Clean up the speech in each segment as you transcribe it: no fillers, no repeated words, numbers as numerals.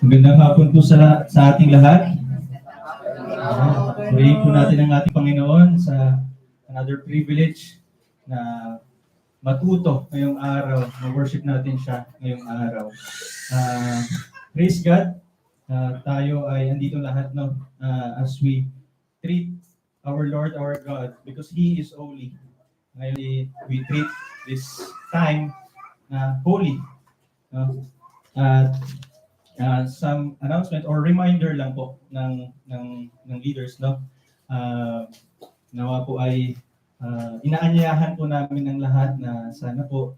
Magandang hapon po sa ating lahat. Purihin po natin ang ating Panginoon sa another privilege na matuto ngayong araw, ma-worship natin siya ngayong araw. Praise God, tayo ay andito lahat as we treat our Lord, our God, because He is holy. Ngayon, we treat this time holy. Some announcement or reminder lang po ng leaders, no? Nawa po ay inaanyayahan po namin ng lahat na sana po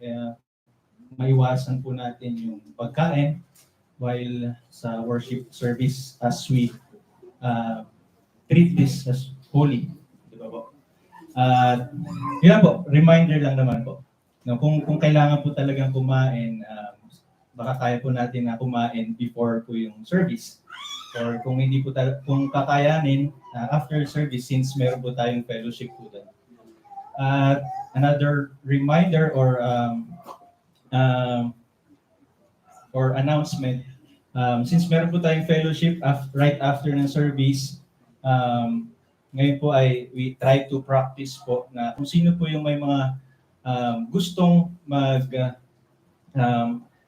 maiwasan po natin yung pagkain while sa worship service as we treat this as holy. Di ba po? Yan po, reminder lang naman po. No, kung kailangan po talagang kumain, baka kaya po natin na kumain before po yung service. Or kung hindi po kung kakayanin after service, since meron po tayong fellowship po doon. Another reminder or announcement, since meron po tayong fellowship right after ng service, ngayon po ay we try to practice po na kung sino po yung may mga gustong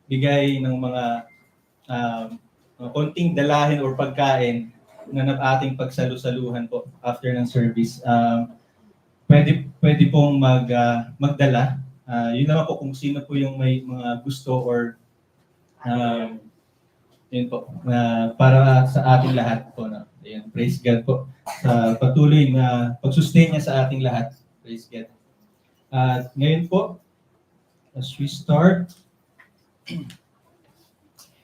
bigay ng mga konting dalahin or pagkain na ating pagsalu-saluhan po after ng service. Pwede pong magdala. Yun naman po kung sino po yung may mga gusto or yun po, para sa ating lahat po. No? Ayan, praise God po sa patuloy na pag-sustain niya sa ating lahat. Praise God. Ngayon po, as we start,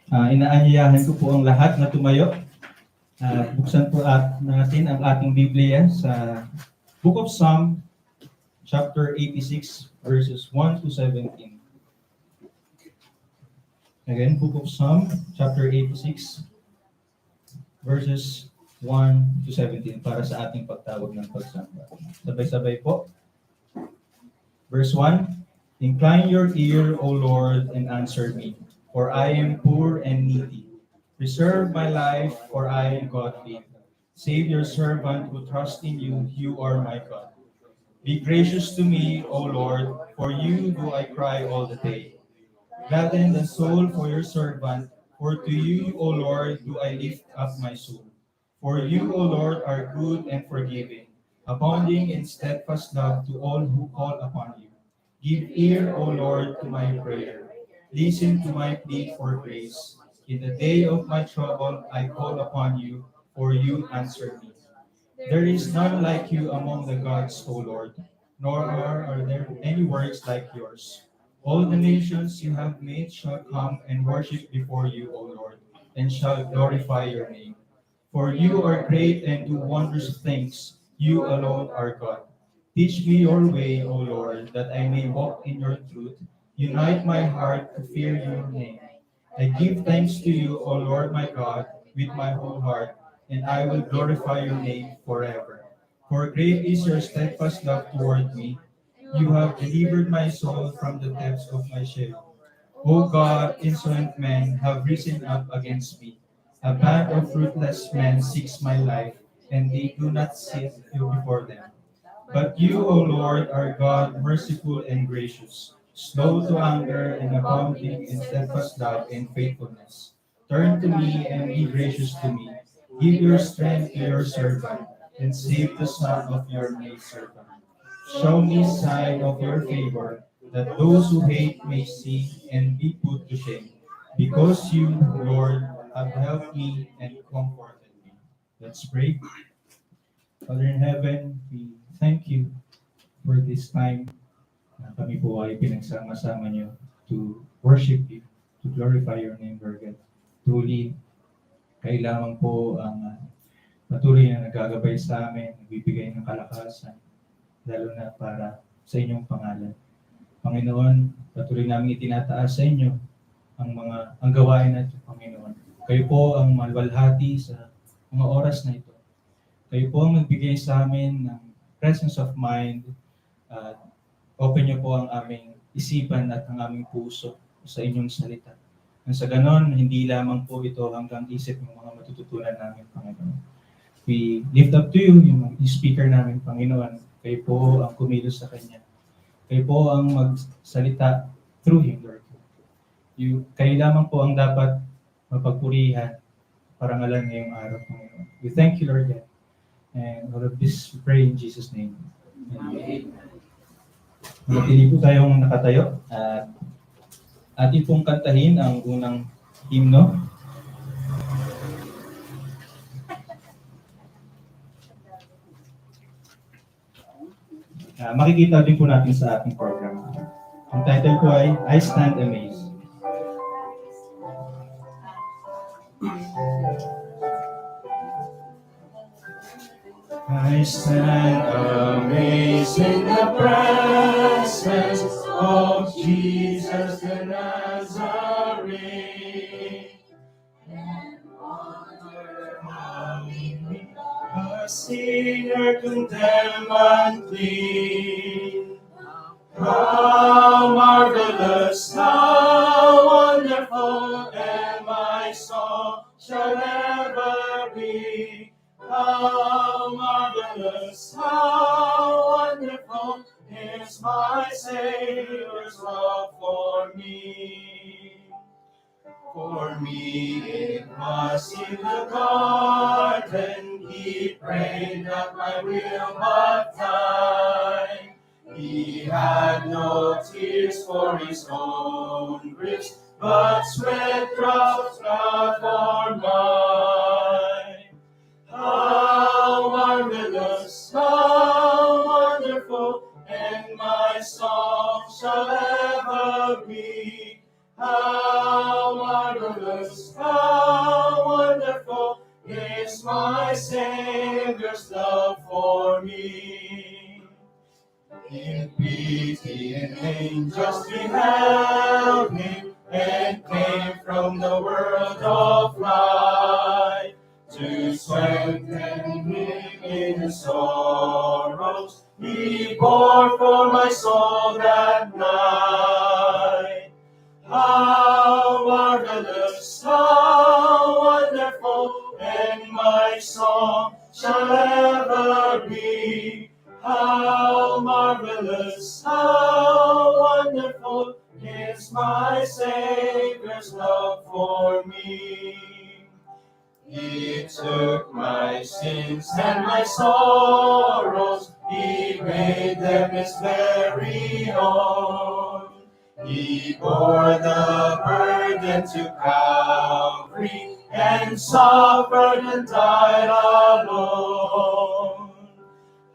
inaanyayahan ko po ang lahat na tumayo. Buksan po natin ang ating Biblia sa Book of Psalm, chapter 86, verses 1 to 17. Again, Book of Psalm, chapter 86, verses 1 to 17, para sa ating pagtawag ng pagsamba. Sabay-sabay po. Verse 1, Incline your ear, O Lord, and answer me, for I am poor and needy. Preserve my life, for I am godly. Save your servant who trusts in you. You are my God. Be gracious to me, O Lord, for you do I cry all the day. Gladden the soul for your servant, for to you, O Lord, do I lift up my soul. For you, O Lord, are good and forgiving, abounding in steadfast love to all who call upon you. Give ear, O Lord, to my prayer. Listen to my plea for grace. In the day of my trouble, I call upon you, for you answer me. There is none like you among the gods, O Lord, nor are there any works like yours. All the nations you have made shall come and worship before you, O Lord, and shall glorify your name. For you are great and do wondrous things. You alone are God. Teach me your way, O Lord, that I may walk in your truth. Unite my heart to fear your name. I give thanks to you, O Lord my God, with my whole heart, and I will glorify your name forever. For great is your steadfast love toward me. You have delivered my soul from the depths of my shell. O God, insolent men have risen up against me. A band of ruthless men seeks my life, and they do not sit you before them. But you, O Lord, are God, merciful and gracious, slow to anger and abounding in steadfast love and faithfulness. Turn to me and be gracious to me. Give your strength to your servant, and save the son of your maidservant. Show me sign of your favor, that those who hate may see and be put to shame. Because you, Lord, have helped me and comforted me. Let's pray. Father in heaven, we thank you for this time na kami po ay pinagsama-sama niyo to worship you, to glorify your name, Lord God. Truly, kayo lamang po ang patuloy na nagagabay sa amin, nagbibigay ng kalakasan, lalo na para sa inyong pangalan. Panginoon, patuloy namin itinataas sa inyo ang gawain natin, Panginoon. Kayo po ang malwalhati sa mga oras na ito. Kayo po ang magbigay sa amin ng presence of mind At open niyo po ang aming isipan at ang aming puso sa inyong salita. Nang sa ganon, hindi lamang po ito hanggang isip ng mga matututunan namin, Panginoon. We lift up to you yung speaker namin, Panginoon. Kayo po ang kumilos sa Kanya. Kayo po ang magsalita through Him, Lord. Kayo lamang po ang dapat mapagpurihan para ngalan ngayong araw, Panginoon. We thank you, Lord God. And all of this, we pray in Jesus' name. Amen. Manatili po tayong nakatayo at atin pong kantahin ang unang himno. Makikita din po natin sa ating program. Ang title ko ay I Stand Amazed. I stand amazed in the presence of Jesus the Nazarene, and wonder how a sinner condemned and clean. How marvelous, how wonderful, and my song shall ever be. How marvelous, how wonderful is my Savior's love for me. For me it was in the garden, He prayed not my will but thine. He had no tears for His own griefs, but sweat drops not for mine. How marvelous, how wonderful, and my song shall ever be. How marvelous, how wonderful is my Savior's love for me. In pity and angels beheld Him, and came from the world of light to strengthen Him in His sorrows. He bore for my soul that night. How marvelous, how wonderful, and my song shall ever be. How marvelous, how wonderful is my Savior's love for me. He took my sins and my sorrows, He made them His very own. He bore the burden to Calvary, and suffered and died alone.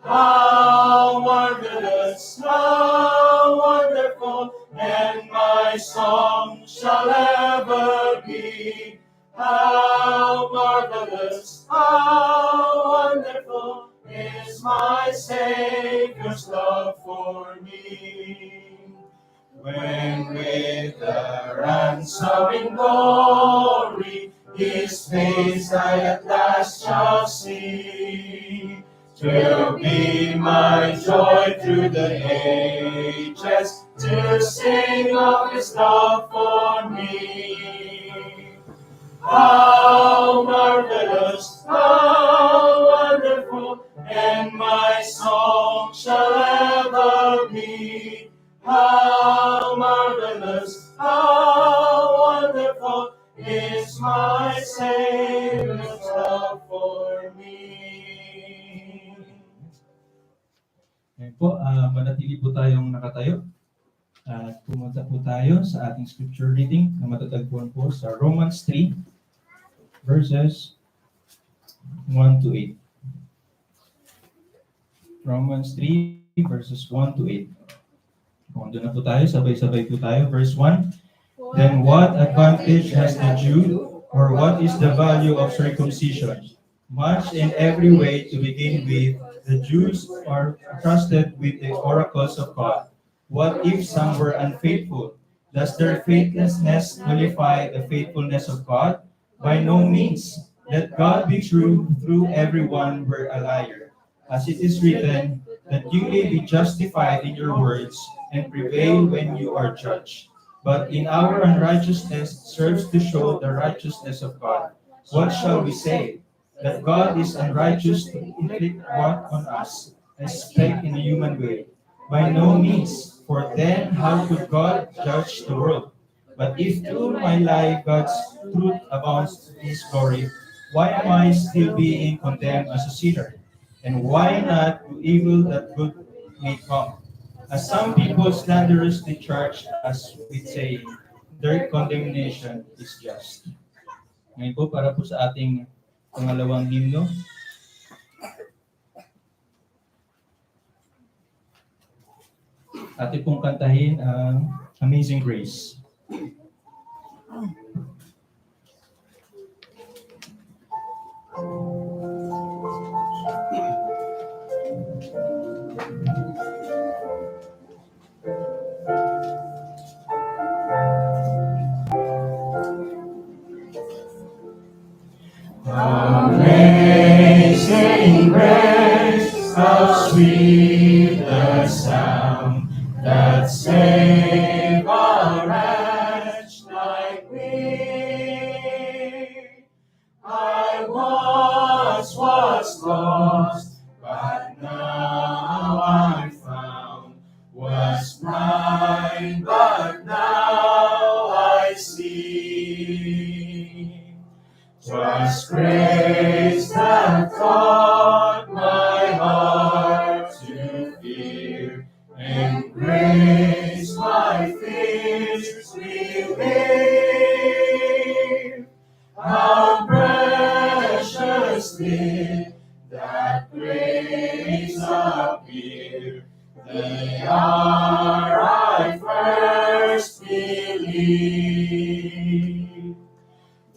How marvelous, how wonderful, and my song shall ever be. How marvelous, how wonderful is my Savior's love for me. When with the ransom in glory His face I at last shall see, 'twill be my joy through the ages to sing of His love for me. How marvelous, how wonderful, and my song shall ever be. How marvelous, how wonderful is my Savior's love for me. Ngayon po, manatili po tayong nakatayo. At pumunta po tayo sa ating scripture reading na matatagpuan po sa Romans 3, verses 1 to 8. Romans 3, verses 1 to 8. Kung doon na po tayo, sabay-sabay po tayo. Verse 1, then what advantage has the Jew, or what is the value of circumcision? Much in every way. To begin with, the Jews are trusted with the oracles of God. What if some were unfaithful? Does their faithlessness nullify the faithfulness of God? By no means. Let God be true, through everyone were a liar. As it is written, that you may be justified in your words and prevail when you are judged. But in our unrighteousness serves to show the righteousness of God. What shall we say? That God is unrighteous to inflict wrath on us, as spake in a human way? By no means, for then how could God judge the world? But if through my lie God's truth abounds to his glory, why am I still being condemned as a sinner? And why not do evil that good may come? As some people slanderously charge us with saying, their condemnation is just. Ngayon po, para po sa ating pangalawang himno, atin pong kantahin ang Amazing Grace. Amazing grace, how sweet the sound that saved a wretch like me. I once was lost, but now I'm found. Was blind, but now I see. 'Twas grace that taught my heart to fear, and grace my fears relieved. How precious did that grace appear, the hour I first believed.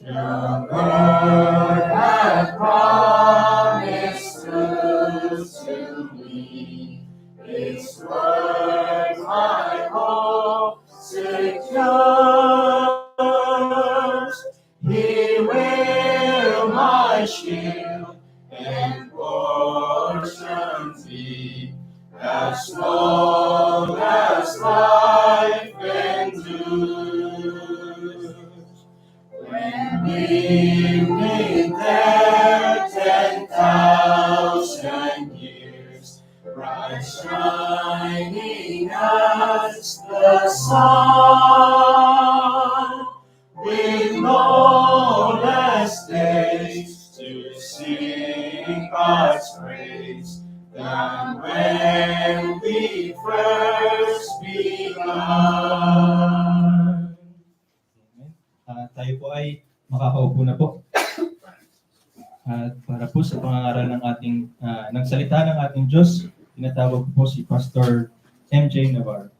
The Lord hath promised good to me, His word my hope secures. He will my shield and portion be, as long as life endures. When evening there 10,000 years, bright shining as the sun, with no less days to sing God's praise than when we first begun. Tayo po ay makakaupo na po. At para po sa pangangaral ng ating nagsalita ng ating Diyos, tinatawag po si Pastor MJ Navarro.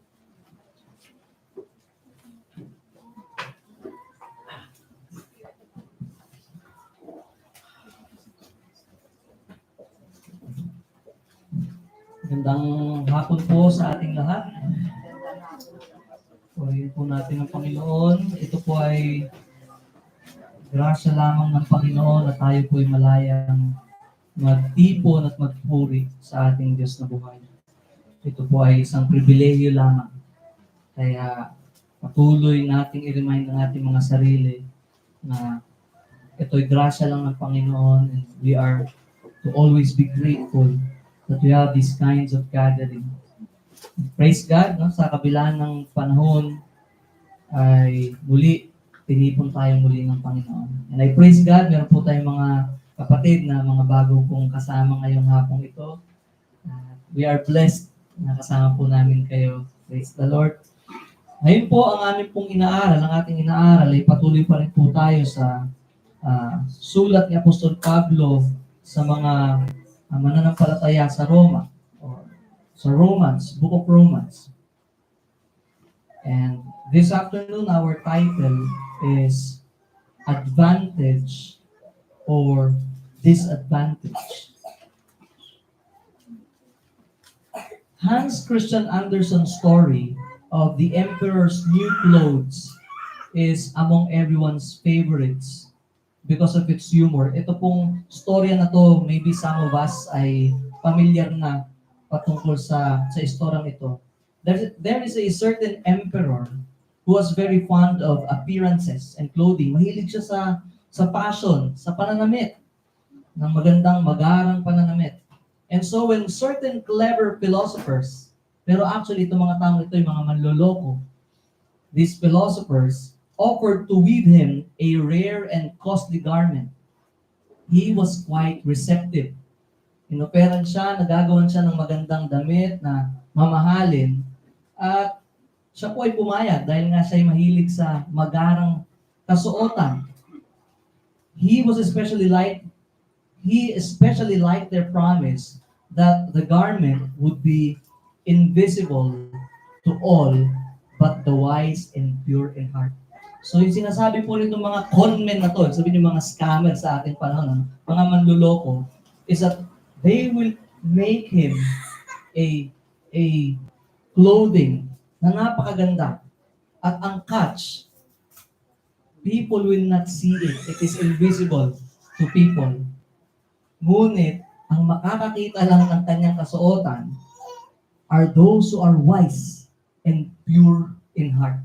Magandang hapon po sa ating lahat. Purihin po natin ang Panginoon. Ito po ay grasya lamang ng Panginoon na tayo po ay malayang magtipon at magpuri sa ating Diyos na buhay. Ito po ay isang pribilehiyo lamang. Kaya patuloy nating i-remind ang ating mga sarili na ito ay grasya lang ng Panginoon, and we are to always be grateful that we have these kinds of gathering. Praise God, no? Sa kabila ng panahon ay muli tinipon tayo muli ng Panginoon. And I praise God, meron po tayong mga kapatid na mga bago pong kasama ngayong hapong ito. We are blessed na kasama po namin kayo. Praise the Lord. Ngayon po, ang aming pong inaaral, ang ating inaaral ay patuloy pa rin po tayo sa sulat ni Apostol Pablo sa mga mananampalataya sa Roma, or sa Romans, Book of Romans. And this afternoon, our title is Advantage or Disadvantage. Hans Christian Andersen's story of the Emperor's New Clothes is among everyone's favorites because of its humor. Ito pong storya na to, maybe some of us ay familiar na patungkol sa istoryang ito. There is a certain emperor who was very fond of appearances and clothing. Mahilig siya sa fashion, sa pananamit, ng magandang magarang pananamit. And so when certain clever philosophers, pero actually itong mga taong ito ay mga manloloko, these philosophers offered to weave him a rare and costly garment. He was quite receptive. Inoperan siya, nagagawan siya ng magandang damit na mamahalin, at siya po ay pumayag dahil nga siya ay mahilig sa magarang kasuotan. He especially liked their promise that the garment would be invisible to all but the wise and pure in heart. So yung sinasabi po rin ng mga conmen na to, sabihin yung mga scammer sa ating panahon, mga manluloko, is that they will make him a clothing na napakaganda. At ang catch, people will not see it. It is invisible to people. Ngunit, ang makakakita lang ng kanyang kasuotan are those who are wise and pure in heart.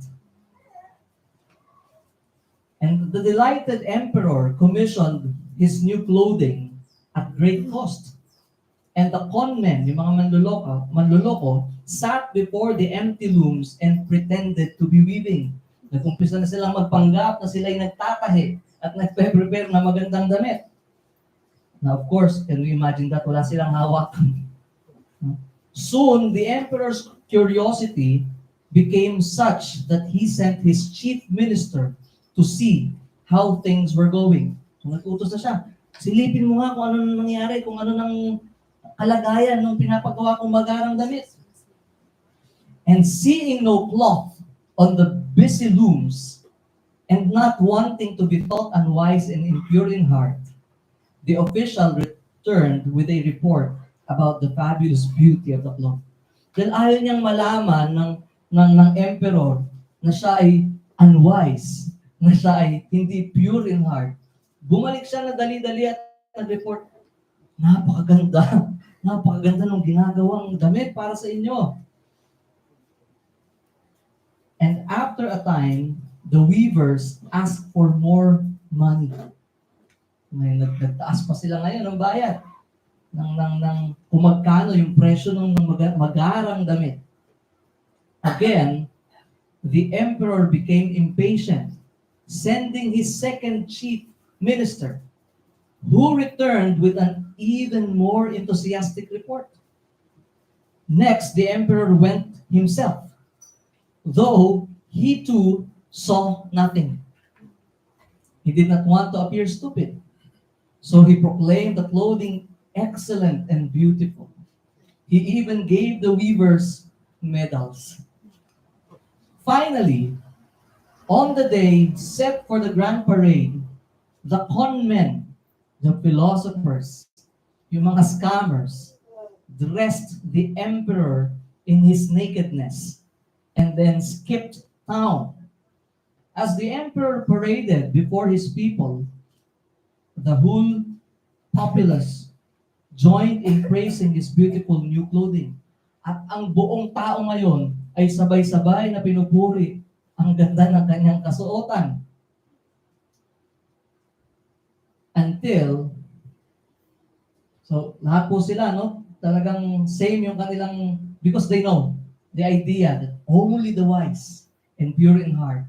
And the delighted emperor commissioned his new clothing at great cost. And the conmen, yung mga manluloko, sat before the empty looms and pretended to be weaving. Nag-umpisa na silang magpanggap na sila'y nagtatahi at nagpe-prepare na magandang damit. Now, of course, can we imagine that? Wala silang hawakan. Soon, the emperor's curiosity became such that he sent his chief minister to see how things were going. So, nag-utos na siya. Silipin mo nga kung ano nangyari, kung ano nang kalagayan ng pinapagawa kong magarang damit. And seeing no cloth on the busy looms, and not wanting to be thought unwise and impure in heart, the official returned with a report about the fabulous beauty of the cloth. Dahil ayaw niyang malaman ng emperor na siya ay unwise, na siya ay hindi pure in heart. Bumalik siya na dali-dali at nag-report, napakaganda ng ginagawang damit para sa inyo. And after a time, the weavers asked for more money. Ngayon, nagtaas pa sila ngayon ng bayad ng kung magkano yung presyo ng magarang damit. Again, the emperor became impatient, sending his second chief minister, who returned with an even more enthusiastic report. Next, the emperor went himself, though he too saw nothing. He did not want to appear stupid, so he proclaimed the clothing excellent and beautiful. He even gave the weavers medals. Finally, on the day set for the grand parade, the conmen, the philosophers, yung mga scammers, dressed the emperor in his nakedness and then skipped town. As the emperor paraded before his people, the whole populace joined in praising his beautiful new clothing. At ang buong tao ngayon ay sabay-sabay na pinupuri ang ganda ng kanyang kasuotan. Until, so lahat po sila, no? Talagang same yung kanilang, because they know the idea that only the wise and pure in heart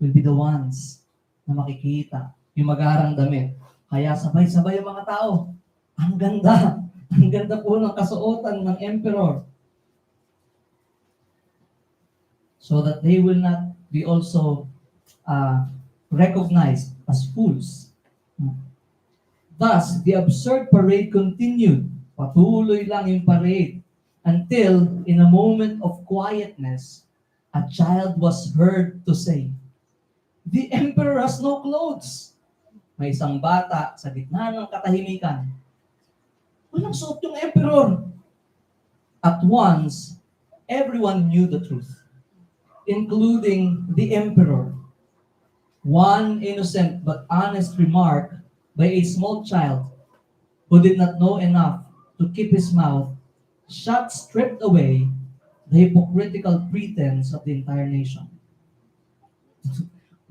will be the ones na makikita yung magarang damit. Kaya sabay-sabay yung mga tao. Ang ganda po ng kasuotan ng emperor. So that they will not be also recognized as fools. Thus, the absurd parade continued. Patuloy lang yung parade until in a moment of quietness, a child was heard to say, "The emperor has no clothes." May isang bata sa gitna ng katahimikan. Walang suot yung emperor. At once, everyone knew the truth, including the emperor. One innocent but honest remark by a small child who did not know enough to keep his mouth shot stripped away the hypocritical pretense of the entire nation.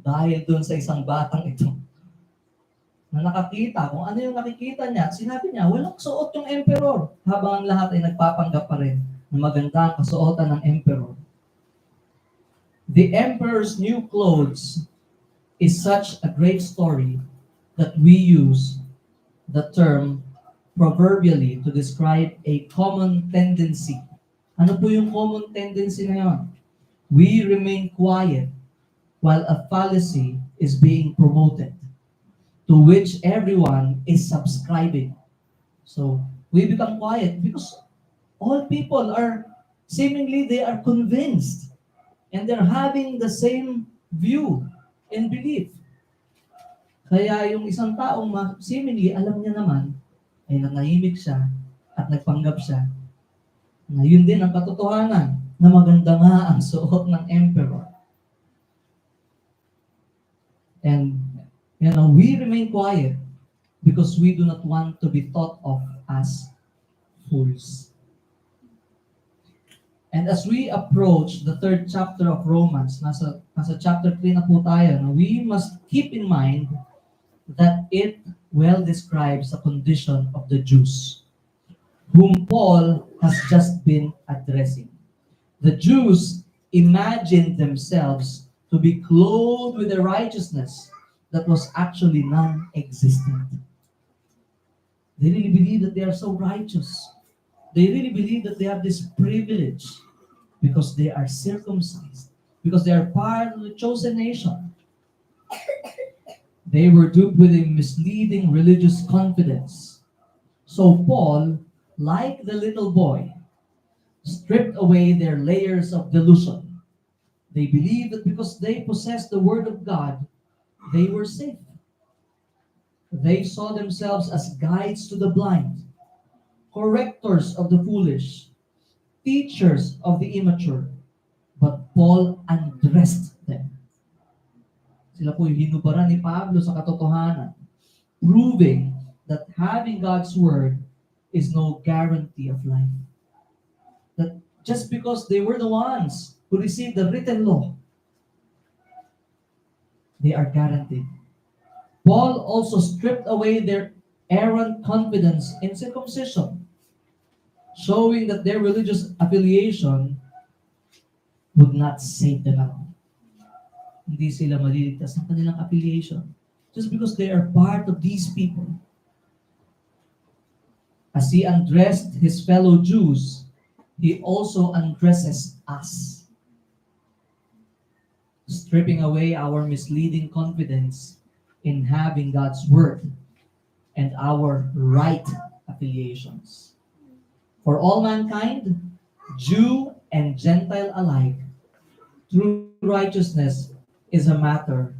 Dahil dun sa isang batang ito, na nakakita, kung ano yung nakikita niya, sinabi niya, walang suot yung emperor. Habang ang lahat ay nagpapanggap pa rin na maganda ang kasuotan ng emperor. The emperor's new clothes is such a great story that we use the term proverbially to describe a common tendency. Ano po yung common tendency na yun? We remain quiet while a fallacy is being promoted, to which everyone is subscribing. So, we become quiet because all people are, seemingly they are convinced and they're having the same view and belief. Kaya yung isang taong seemingly alam niya naman, ay nanahimik siya at nagpanggap siya na yun din ang katotohanan na maganda nga ang suot ng emperor. And we remain quiet because we do not want to be thought of as fools. And as we approach the third chapter of Romans, nasa chapter 3 na po tayo, we must keep in mind that it well describes the condition of the Jews, whom Paul has just been addressing. The Jews imagined themselves to be clothed with a righteousness that was actually non-existent. They really believe that they are so righteous. They really believe that they have this privilege because they are circumcised, because they are part of the chosen nation. They were duped with a misleading religious confidence. So Paul, like the little boy, stripped away their layers of delusion. They believed that because they possessed the Word of God, they were safe. They saw themselves as guides to the blind, correctors of the foolish, teachers of the immature. But Paul undressed them. Sila po yung hinubaran ni Pablo sa katotohanan, proving that having God's Word is no guarantee of life. That just because they were the ones who received the written law, they are guaranteed. Paul also stripped away their errant confidence in circumcision, showing that their religious affiliation would not save them at all. Hindi sila maliligtas ng kanilang affiliation just because they are part of these people. As he undressed his fellow Jews, he also undresses us, stripping away our misleading confidence in having God's Word and our right affiliations. For all mankind, Jew and Gentile alike, true righteousness is a matter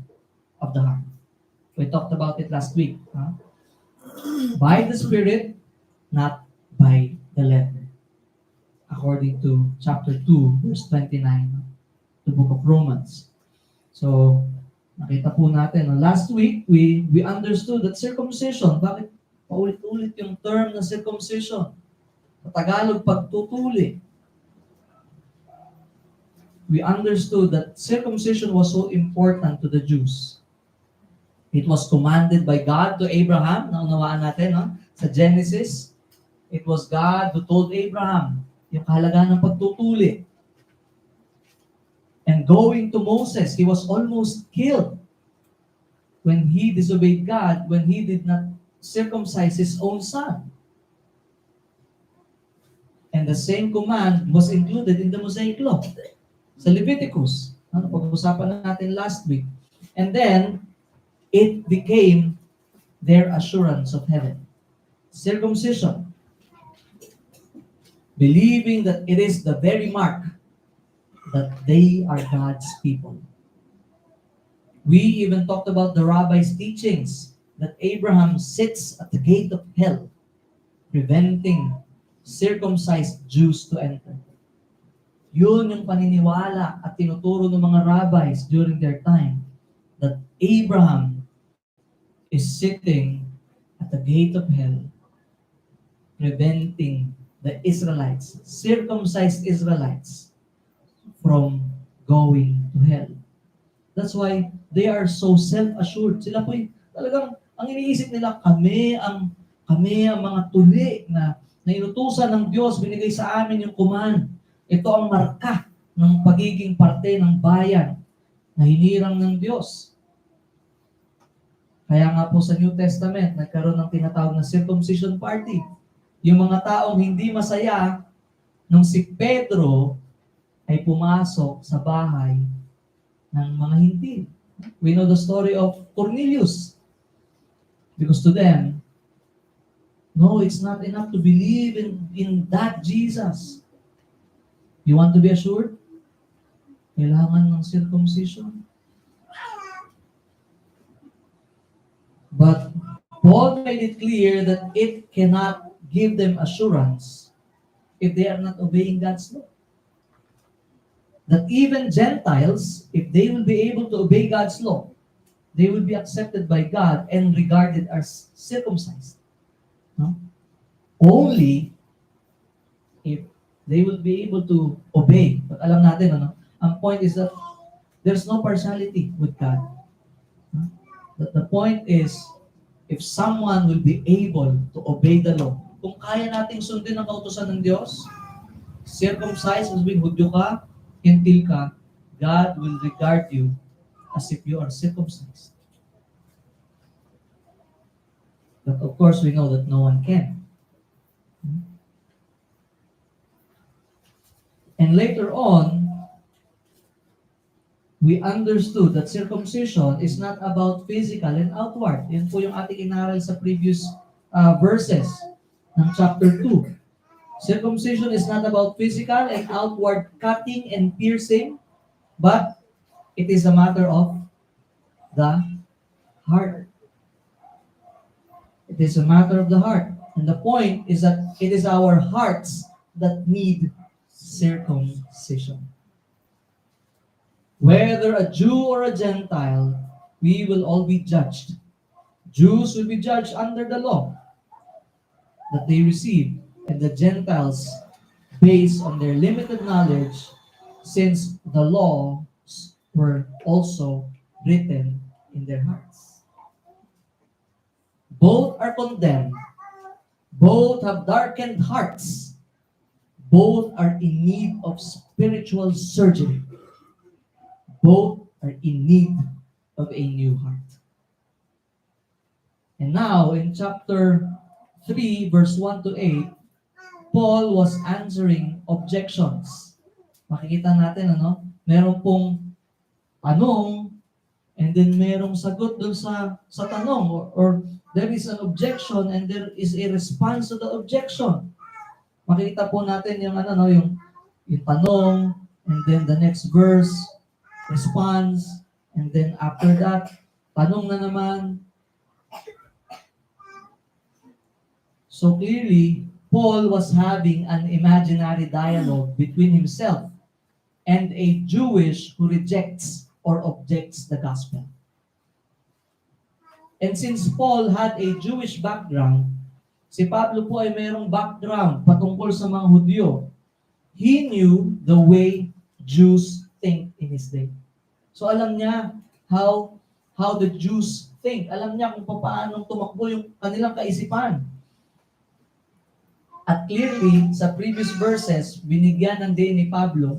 of the heart. We talked about it last week. By the Spirit, not by the letter. According to chapter 2, verse 29, the book of Romans. So, nakita po natin, last week, we understood that circumcision, bakit paulit-ulit yung term na circumcision? Sa Tagalog, pagtutuli. We understood that circumcision was so important to the Jews. It was commanded by God to Abraham, naunawaan natin, no? Sa Genesis, it was God who told Abraham yung kahalagahan ng pagtutuli. And going to Moses, he was almost killed when he disobeyed God, when he did not circumcise his own son. And the same command was included in the Mosaic Law sa Leviticus. Pag-usapan natin last week. And then, it became their assurance of heaven. Circumcision. Believing that it is the very mark that they are God's people. We even talked about the rabbi's teachings that Abraham sits at the gate of hell, preventing circumcised Jews to enter. Yun yung paniniwala at tinuturo ng mga rabbis during their time, that Abraham is sitting at the gate of hell, preventing the Israelites, circumcised Israelites, from going to hell. That's why they are so self-assured. Sila po talagang ang iniisip nila, kami ang mga tuli na inutusan ng Diyos, binigay sa amin yung command. Ito ang marka ng pagiging parte ng bayan na hinirang ng Diyos. Kaya nga po sa New Testament, nagkaroon ng tinatawag na circumcision party. Yung mga taong hindi masaya nung si Pedro ay pumasok sa bahay ng mga Hintil. We know the story of Cornelius. Because to them, no, it's not enough to believe in that Jesus. You want to be assured? Kailangan ng circumcision. But Paul made it clear that it cannot give them assurance if they are not obeying God's law. That even Gentiles, if they will be able to obey God's law, they will be accepted by God and regarded as circumcised. No? Only if they will be able to obey. But alam natin, ang point is that there's no partiality with God. The point is, if someone will be able to obey the law, kung kaya nating sundin ang kautusan ng Diyos, circumcised, sabihin, Hudyo ka, Hintil ka, God will regard you as if you are circumcised. But of course, we know that no one can. And later on, we understood that circumcision is not about physical and outward. Yun po yung ating inaral sa previous verses ng chapter 2. Circumcision is not about physical and outward cutting and piercing, but it is a matter of the heart. It is a matter of the heart. And the point is that it is our hearts that need circumcision. Whether a Jew or a Gentile, we will all be judged. Jews will be judged under the law that they receive, and the Gentiles based on their limited knowledge, since the laws were also written in their hearts. Both are condemned. Both have darkened hearts. Both are in need of spiritual surgery. Both are in need of a new heart. And now, in chapter 3, verse 1 to 8, Paul was answering objections. Makikita natin, meron pong tanong, and then merong sagot dun sa tanong, or there is an objection and there is a response to the objection. Makikita po natin yung yung tanong, and then the next verse, response, and then after that, tanong na naman. So clearly, Paul was having an imaginary dialogue between himself and a Jewish who rejects or objects the gospel. And since Paul had a Jewish background, si Pablo po ay mayroong background patungkol sa mga Hudyo. He knew the way Jews think in his day. So alam niya how the Jews think. Alam niya kung paano tumakbo yung kanilang kaisipan. At clearly, sa previous verses, binigyan ng day ni Pablo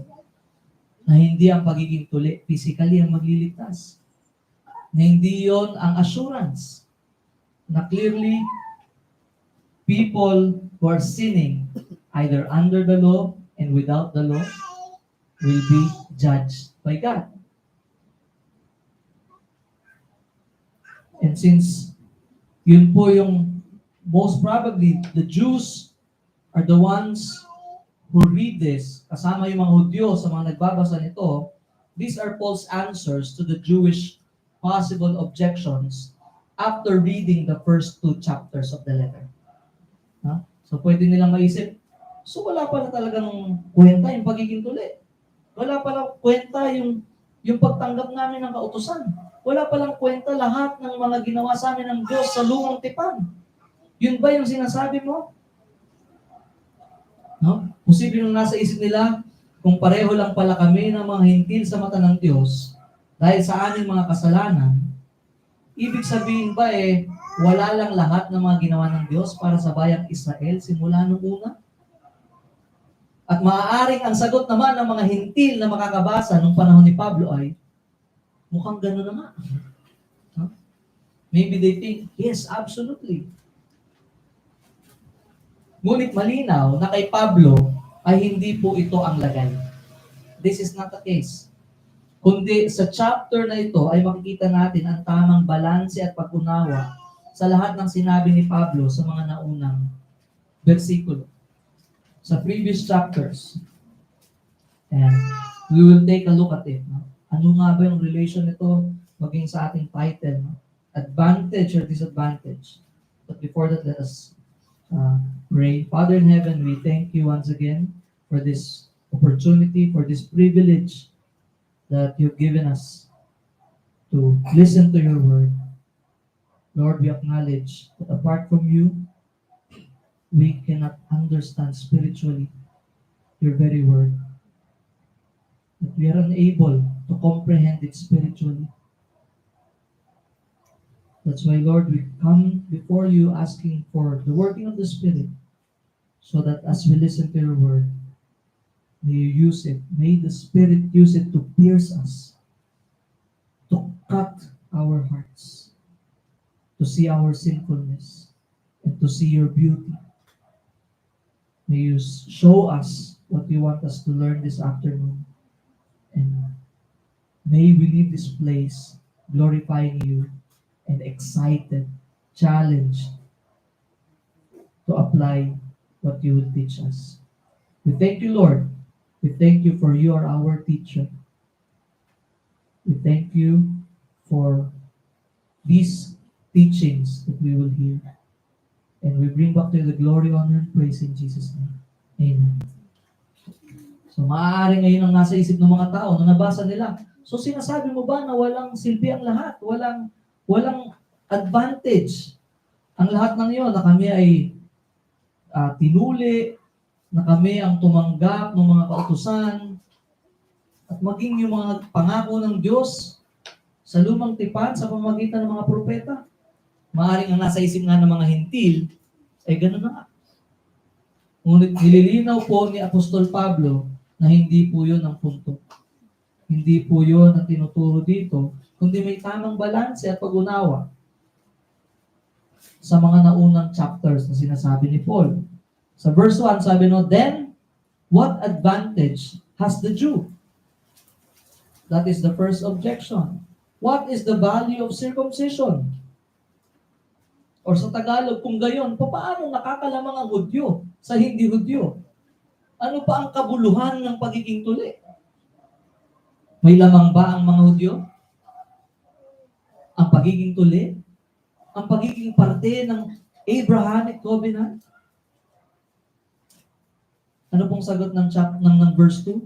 na hindi ang pagiging tuli, physically ang magliligtas. Na hindi yon ang assurance. Na clearly, people who are sinning, either under the law and without the law, will be judged by God. And since yun po yung most probably the Jews are the ones who read this, kasama yung mga Hudyo sa mga nagbabasa nito, these are Paul's answers to the Jewish possible objections after reading the first 2 chapters of the letter. So pwede nilang maisip, so wala pala talagang kwenta yung pagiging tuli. Wala pala kwenta yung pagtanggap namin ng kautusan. Wala palang kwenta lahat ng mga ginawa sa amin ng Diyos sa lumang tipan. Yun ba yung sinasabi mo? No? Posible nung nasa isip nila, kung pareho lang pala kami ng mga hintil sa mata ng Diyos, dahil sa aming mga kasalanan, ibig sabihin ba wala lang lahat ng mga ginawa ng Diyos para sa bayang Israel simula nung una? At maaaring ang sagot naman ng mga hintil na makakabasa nung panahon ni Pablo ay, mukhang gano'n na nga. Huh? Maybe they think, yes, absolutely. Ngunit malinaw na kay Pablo ay hindi po ito ang lagay. This is not the case. Kundi sa chapter na ito ay makikita natin ang tamang balanse at pag-unawa sa lahat ng sinabi ni Pablo sa mga naunang versikulo. Sa previous chapters. And we will take a look at it. No? Ano nga ba yung relation nito maging sa ating title? No? Advantage or disadvantage? But before that, let us pray. Father in heaven, we thank you once again for this opportunity, for this privilege that you've given us to listen to your word. Lord, we acknowledge that apart from you, we cannot understand spiritually your very word. That we are unable to comprehend it spiritually. That's why, Lord, we come before you asking for the working of the Spirit so that as we listen to your word, may you use it. May the Spirit use it to pierce us, to cut our hearts, to see our sinfulness, and to see your beauty. May you show us what you want us to learn this afternoon. And may we leave this place glorifying you and excited, challenged to apply what you will teach us. We thank you, Lord. We thank you for you are our teacher. We thank you for these teachings that we will hear. And we bring back to you the glory, honor, and praise in Jesus' name. Amen. So maaari ngayon ang nasa isip ng mga tao na nabasa nila. So sinasabi mo ba na walang silbi ang lahat? Walang advantage ang lahat ng iyon na kami ay tinuli, na kami ang tumanggap ng mga kautusan, at maging yung mga pangako ng Diyos sa lumang tipan sa pamamagitan ng mga propeta. Maaaring ang nasa isip nga ng mga hintil, ay gano'n na nga. Ngunit nililinaw po ni Apostol Pablo na hindi po yun ang punto. Hindi po yun ang tinuturo dito, kundi may tamang balanse at pag-unawa sa mga naunang chapters na sinasabi ni Paul. Sa verse 1, sabi no, then, what advantage has the Jew? That is the first objection. What is the value of circumcision? Or sa Tagalog, kung gayon, paano nakakalamang ang Hudyo sa hindi Hudyo? Ano pa ang kabuluhan ng pagiging tuli? May lamang ba ang mga Hudyo? Ang pagiging tuli? Ang pagiging parte ng Abrahamic covenant? Ano pong sagot ng verse 2?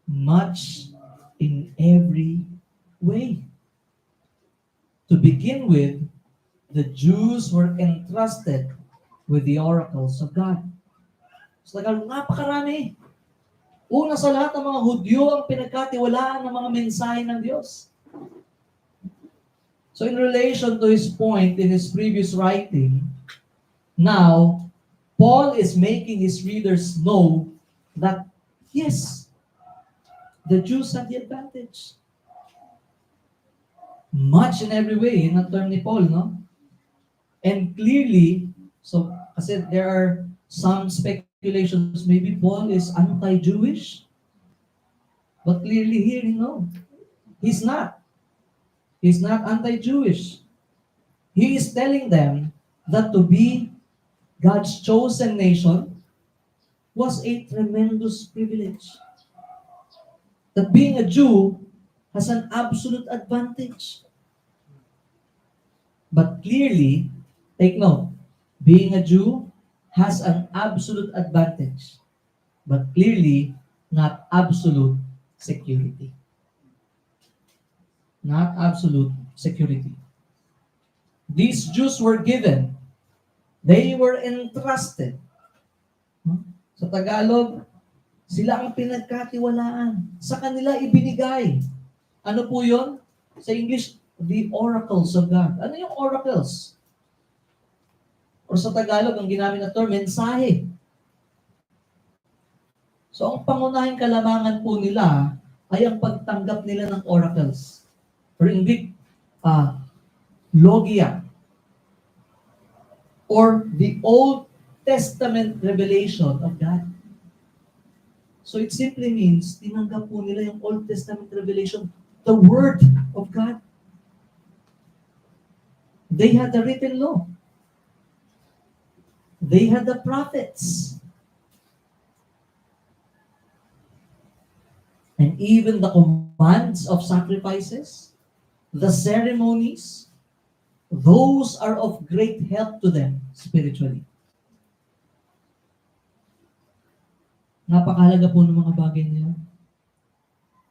Much in every way. To begin with, the Jews were entrusted with the oracles of God. So napakarami. Una sa lahat ng mga Hudyo ang pinagkatiwalaan ng mga mensahe ng Diyos. So in relation to his point in his previous writing, now, Paul is making his readers know that, yes, the Jews have the advantage. Much in every way, yun ang term ni Paul, no? And clearly, so kasi there are some speculations, maybe Paul is anti-Jewish. But clearly here, no, he's not. He's not anti-Jewish. He is telling them that to be God's chosen nation was a tremendous privilege. That being a Jew has an absolute advantage. But clearly, take note, being a Jew has an absolute advantage, but clearly not absolute security. Not absolute security. These Jews were given, they were entrusted. Sa Tagalog, sila ang pinagkatiwalaan. Sa kanila ibinigay. Ano po yun? Sa English, the oracles of God. Ano yung oracles? O sa Tagalog, ang ginamit na term, mensahe. So, ang pangunahing kalamangan po nila ay ang pagtanggap nila ng oracles. Or in Greek, logia. Or the Old Testament revelation of God. So it simply means, tinanggap po nila yung Old Testament revelation, the Word of God. They had the written law. They had the prophets. And even the commands of sacrifices, the ceremonies, those are of great help to them spiritually. Napakahalaga po ng mga bagay niya.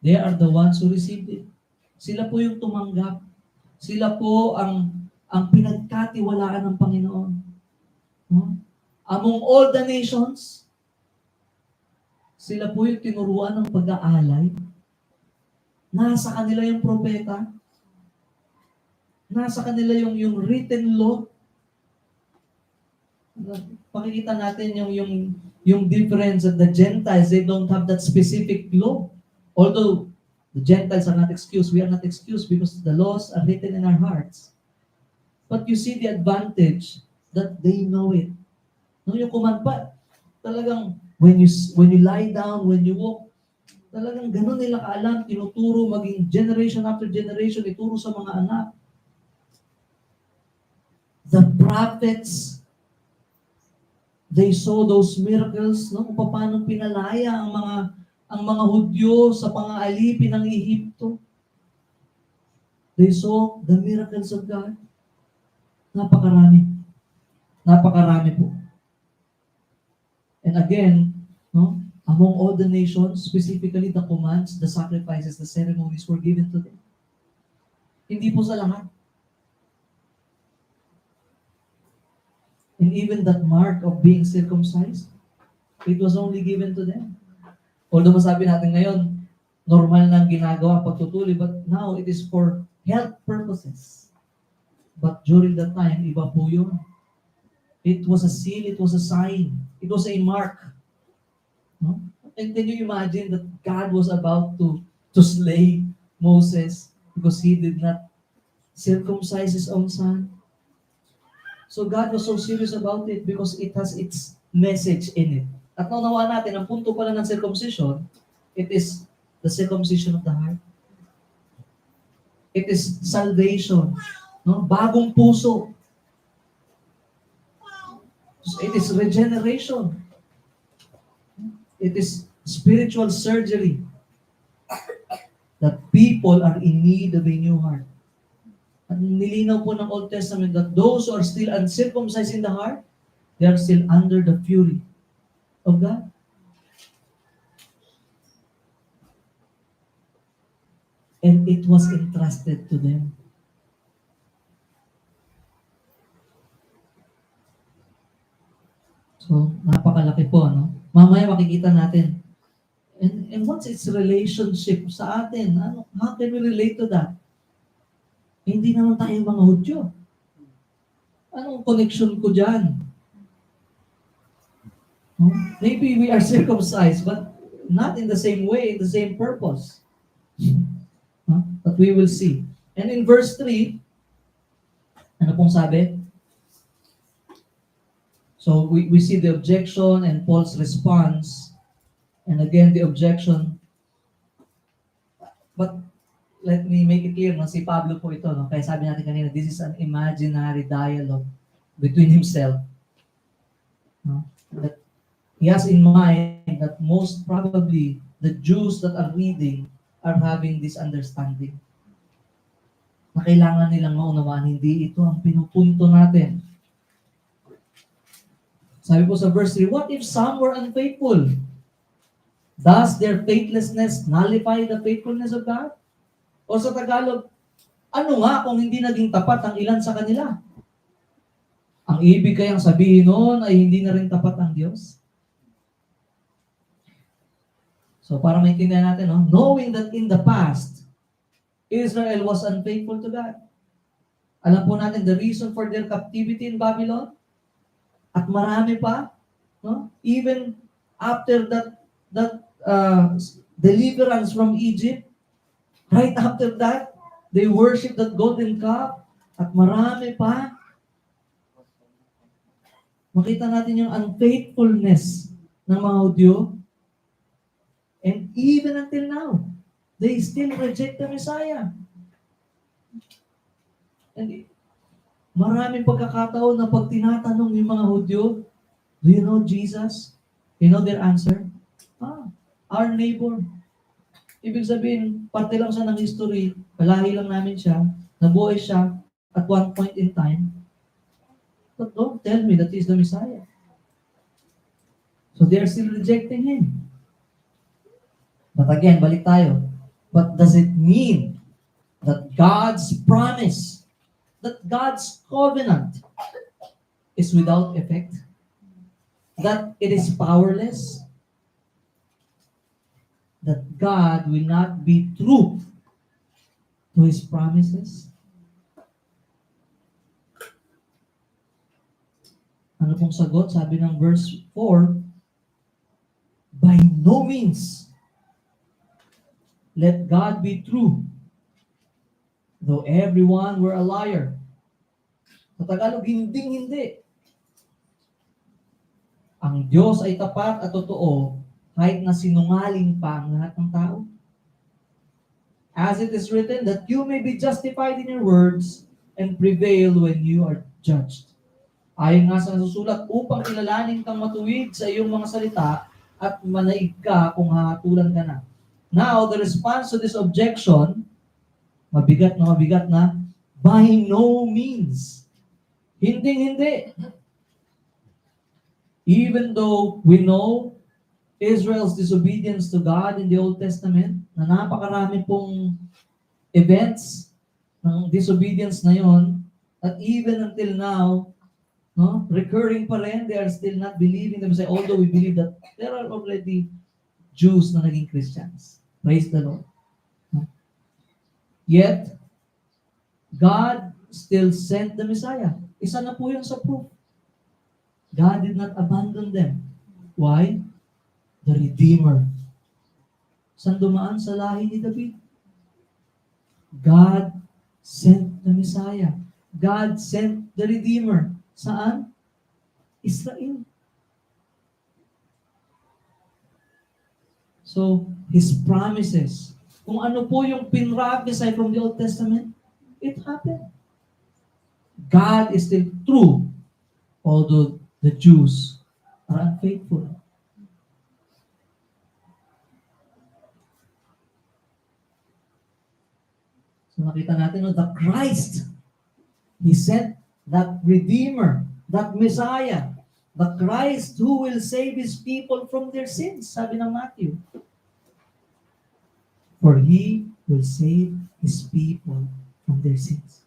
They are the ones who received it. Sila po yung tumanggap. Sila po ang pinagkatiwalaan ng Panginoon. Among all the nations, sila po yung tinuruan ng pag-aalay. Nasa kanila yung propeta. Nasa kanila yung written law. Pakikita natin yung difference that the Gentiles, they don't have that specific law. Although the Gentiles are not excused, we are not excused because the laws are written in our hearts. But you see the advantage that they know it. No, yung command pa, talagang when you lie down, when you walk, talagang ganun nila kaalam, tinuturo maging generation after generation, ituro sa mga anak. The prophets, they saw those miracles, no? Kung paano pinalaya ang mga Hudyo sa pang-aalipin ng Ehipto. They saw the miracles of God. Napakarami. Napakarami po. And again, no? Among all the nations, specifically the commands, the sacrifices, the ceremonies were given to them. Hindi po sa lahat. And even that mark of being circumcised, it was only given to them. Although masabi natin ngayon, normal nang ginagawa pagtutuli, but now it is for health purposes. But during that time, iba po yun. It was a seal, it was a sign, it was a mark. No? And can you imagine that God was about to slay Moses because he did not circumcise his own son? So God was so serious about it because it has its message in it. At naunawa natin, ang punto pala ng circumcision, it is the circumcision of the heart. It is salvation. No? Bagong puso. It is regeneration. It is spiritual surgery. That people are in need of a new heart. At nilinaw po ng Old Testament that those who are still uncircumcised in the heart, they are still under the fury of God. And it was entrusted to them. So, napakalaki po, no? Mamaya makikita natin. And what's its relationship sa atin? How can we relate to that? Hindi naman tayo mga Hudyo. Anong connection ko dyan? Maybe we are circumcised, but not in the same way, in the same purpose. But we will see. And in verse 3, ano pong sabi? So we see the objection and Paul's response. And again, the objection. But let me make it clear, no? Si Pablo po ito, no? Kaya sabi natin kanina, this is an imaginary dialogue between himself. No? That he has in mind that most probably the Jews that are reading are having this understanding. Na kailangan nilang maunawaan, hindi ito ang pinupunto natin. Sabi po sa verse 3, what if some were unfaithful? Does their faithlessness nullify the faithfulness of God? O sa Tagalog, ano nga kung hindi naging tapat ang ilan sa kanila? Ang ibig kayang sabihin noon ay hindi na rin tapat ang Diyos? So para maintindihan natin, no? Knowing that in the past, Israel was unfaithful to God. Alam po natin the reason for their captivity in Babylon. At marami pa, no? Even after that deliverance from Egypt, right after that, they worship that golden calf. At marami pa. Makita natin yung unfaithfulness ng mga Hudyo. And even until now, they still reject the Messiah. And maraming pagkakataon na pag tinatanong yung mga Hudyo, do you know Jesus? You know their answer? Our neighbor. Ibig sabihin, parte lang siya ng history, palahi lang namin siya, nabuhay siya at one point in time. But don't tell me that He's the Messiah. So they are still rejecting Him. But again, balik tayo. But does it mean that God's promise, that God's covenant is without effect? That it is powerless? That God will not be true to His promises? Ano pong sagot? Sabi ng verse 4, by no means. Let God be true, though everyone were a liar. Sa Tagalog, hindi. Ang Diyos ay tapat at totoo kahit na sinungaling pa ang lahat ng tao. As it is written, that you may be justified in your words and prevail when you are judged. Ayon nga sa nasusulat, upang kilalanin kang matuwid sa iyong mga salita at manaig ka kung hahatulan ka na. Now, the response to this objection, mabigat na, by no means. Hindi. Even though we know Israel's disobedience to God in the Old Testament, na napakarami pong events ng disobedience na yon, that even until now, no, recurring pa rin, they are still not believing themselves, although we believe that there are already Jews na naging Christians. Praise the Lord. Yet, God still sent the Messiah. Isa na po yun sa proof. God did not abandon them. Why? The Redeemer. Saan dumaan? Sa lahi ni David. God sent the Messiah. God sent the Redeemer. Saan? Israel. So, His promises, kung ano po yung pinrophesy from the Old Testament, it happened. God is still true, although the Jews are unfaithful. So nakita natin, the Christ, He sent that Redeemer, that Messiah, the Christ who will save His people from their sins, sabi ng Matthew. For He will save His people from their sins.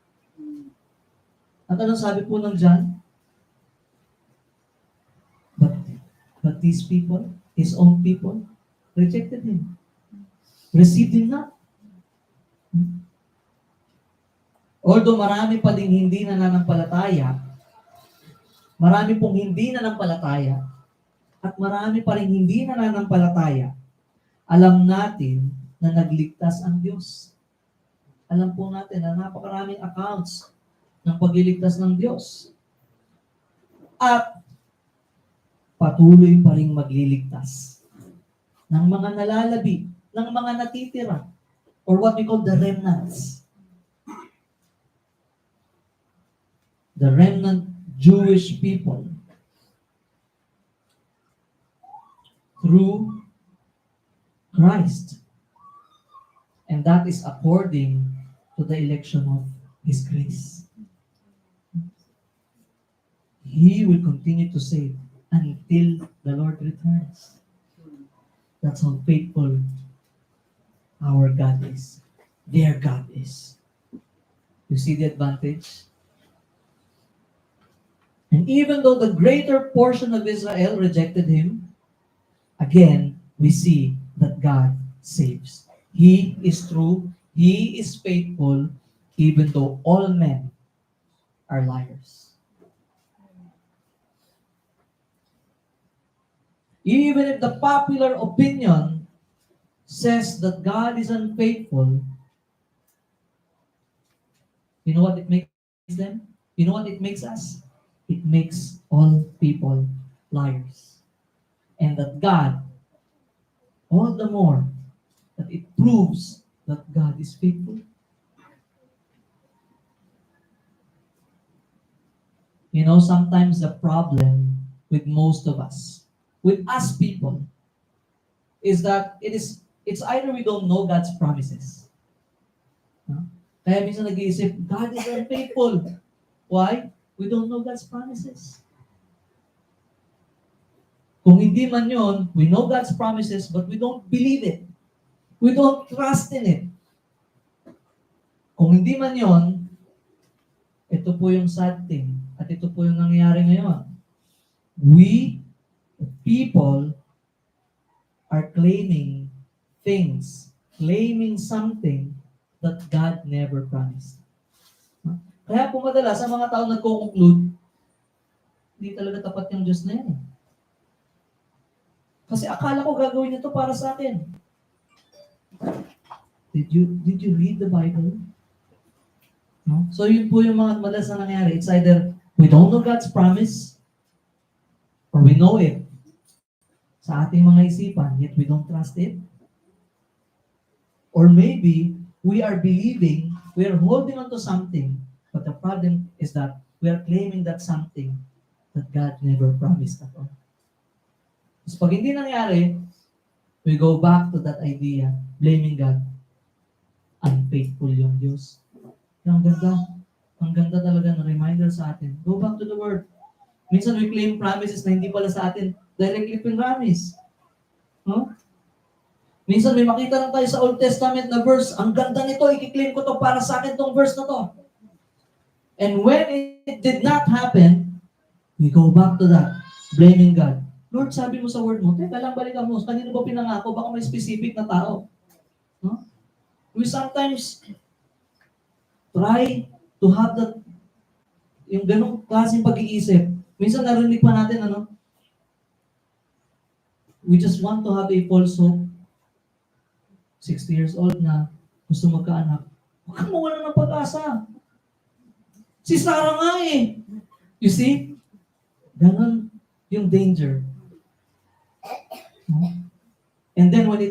At anong sabi po ng John? But these people, His own people, rejected Him. Received Him not. Although marami pa ding hindi nananampalataya, marami pong hindi nananampalataya, at marami pa rin hindi nananampalataya, alam natin na nagligtas ang Diyos. Alam po natin na napakaraming accounts ng pagliligtas ng Diyos. At patuloy pa rin magliligtas ng mga nalalabi, ng mga natitira, or what we call the remnants. The remnant Jewish people through Christ. And that is according to the election of His grace. He will continue to save until the Lord returns. That's how faithful our God is. Their God is. You see the advantage? And even though the greater portion of Israel rejected Him, again, we see that God saves. He is true. He is faithful, even though all men are liars. Even if the popular opinion says that God is unfaithful, you know what it makes them? You know what it makes us? It makes all people liars. And that God, all the more, that it proves that God is faithful. You know, sometimes the problem with most of us, with us people, is that it's either we don't know God's promises. No? Kaya minsan nag-iisip, God is unfaithful. Why? We don't know God's promises. Kung hindi man yon, we know God's promises, but we don't believe it. We don't trust in it. Kung hindi man yon, ito po yung sad thing. At ito po yung nangyayari ngayon. We, the people, are claiming things, claiming something that God never promised. Kaya po madalas, sa mga tao nagko-conclude, hindi talaga tapat yung Diyos na yan. Kasi akala ko gagawin ito para sa akin. Did you read the Bible? No? So yun po yung mga madalas na nangyari. It's either we don't know God's promise or we know it sa ating mga isipan, yet we don't trust it. Or maybe we are believing, we are holding on to something, but the problem is that we are claiming that something that God never promised at all. So pag hindi nangyari, we go back to that idea, blaming God. Unfaithful yung Diyos. Ang ganda talaga ng reminder sa atin. Go back to the Word. Minsan we claim promises na hindi pala sa atin directly promise. No? Minsan may makita lang tayo sa Old Testament na verse, ang ganda nito, i-claim ko to para sa akin tong verse na to. And when it did not happen, we go back to that, blaming God. Lord, sabi mo sa word mo, teka lang, balikan mo, kanino ba pinangako? Baka may specific na tao. No? We sometimes try to have that, yung ganong klaseng pag-iisip. Minsan narinig pa natin, we just want to have a false hope. 60 years old na, gusto magkaanak. Huwag kang mawala ng pag-asa. Si Sarah nga eh. You see? Ganon yung danger. And then when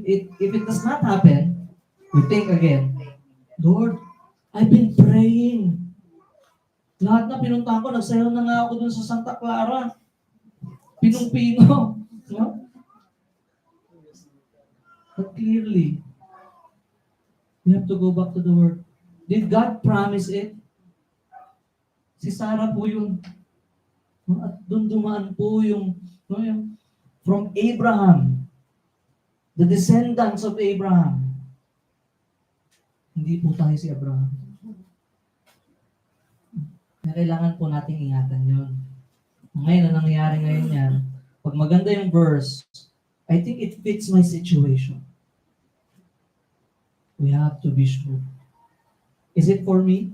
if it does not happen, we think again, Lord, I've been praying. Lahat na pinuntahan ko, nagsayaw na nga ako dun sa Santa Clara. Pinong-pino. No? But clearly, we have to go back to the Word. Did God promise it? Si Sarah po yun. No? At dun dumaan po yung from Abraham, the descendants of Abraham. Hindi po tayo si Abraham. Kailangan po nating ingatan yun. Ngayon, ang nangyayari ngayon yan, pag maganda yung verse, I think it fits my situation. We have to be sure. Is it for me?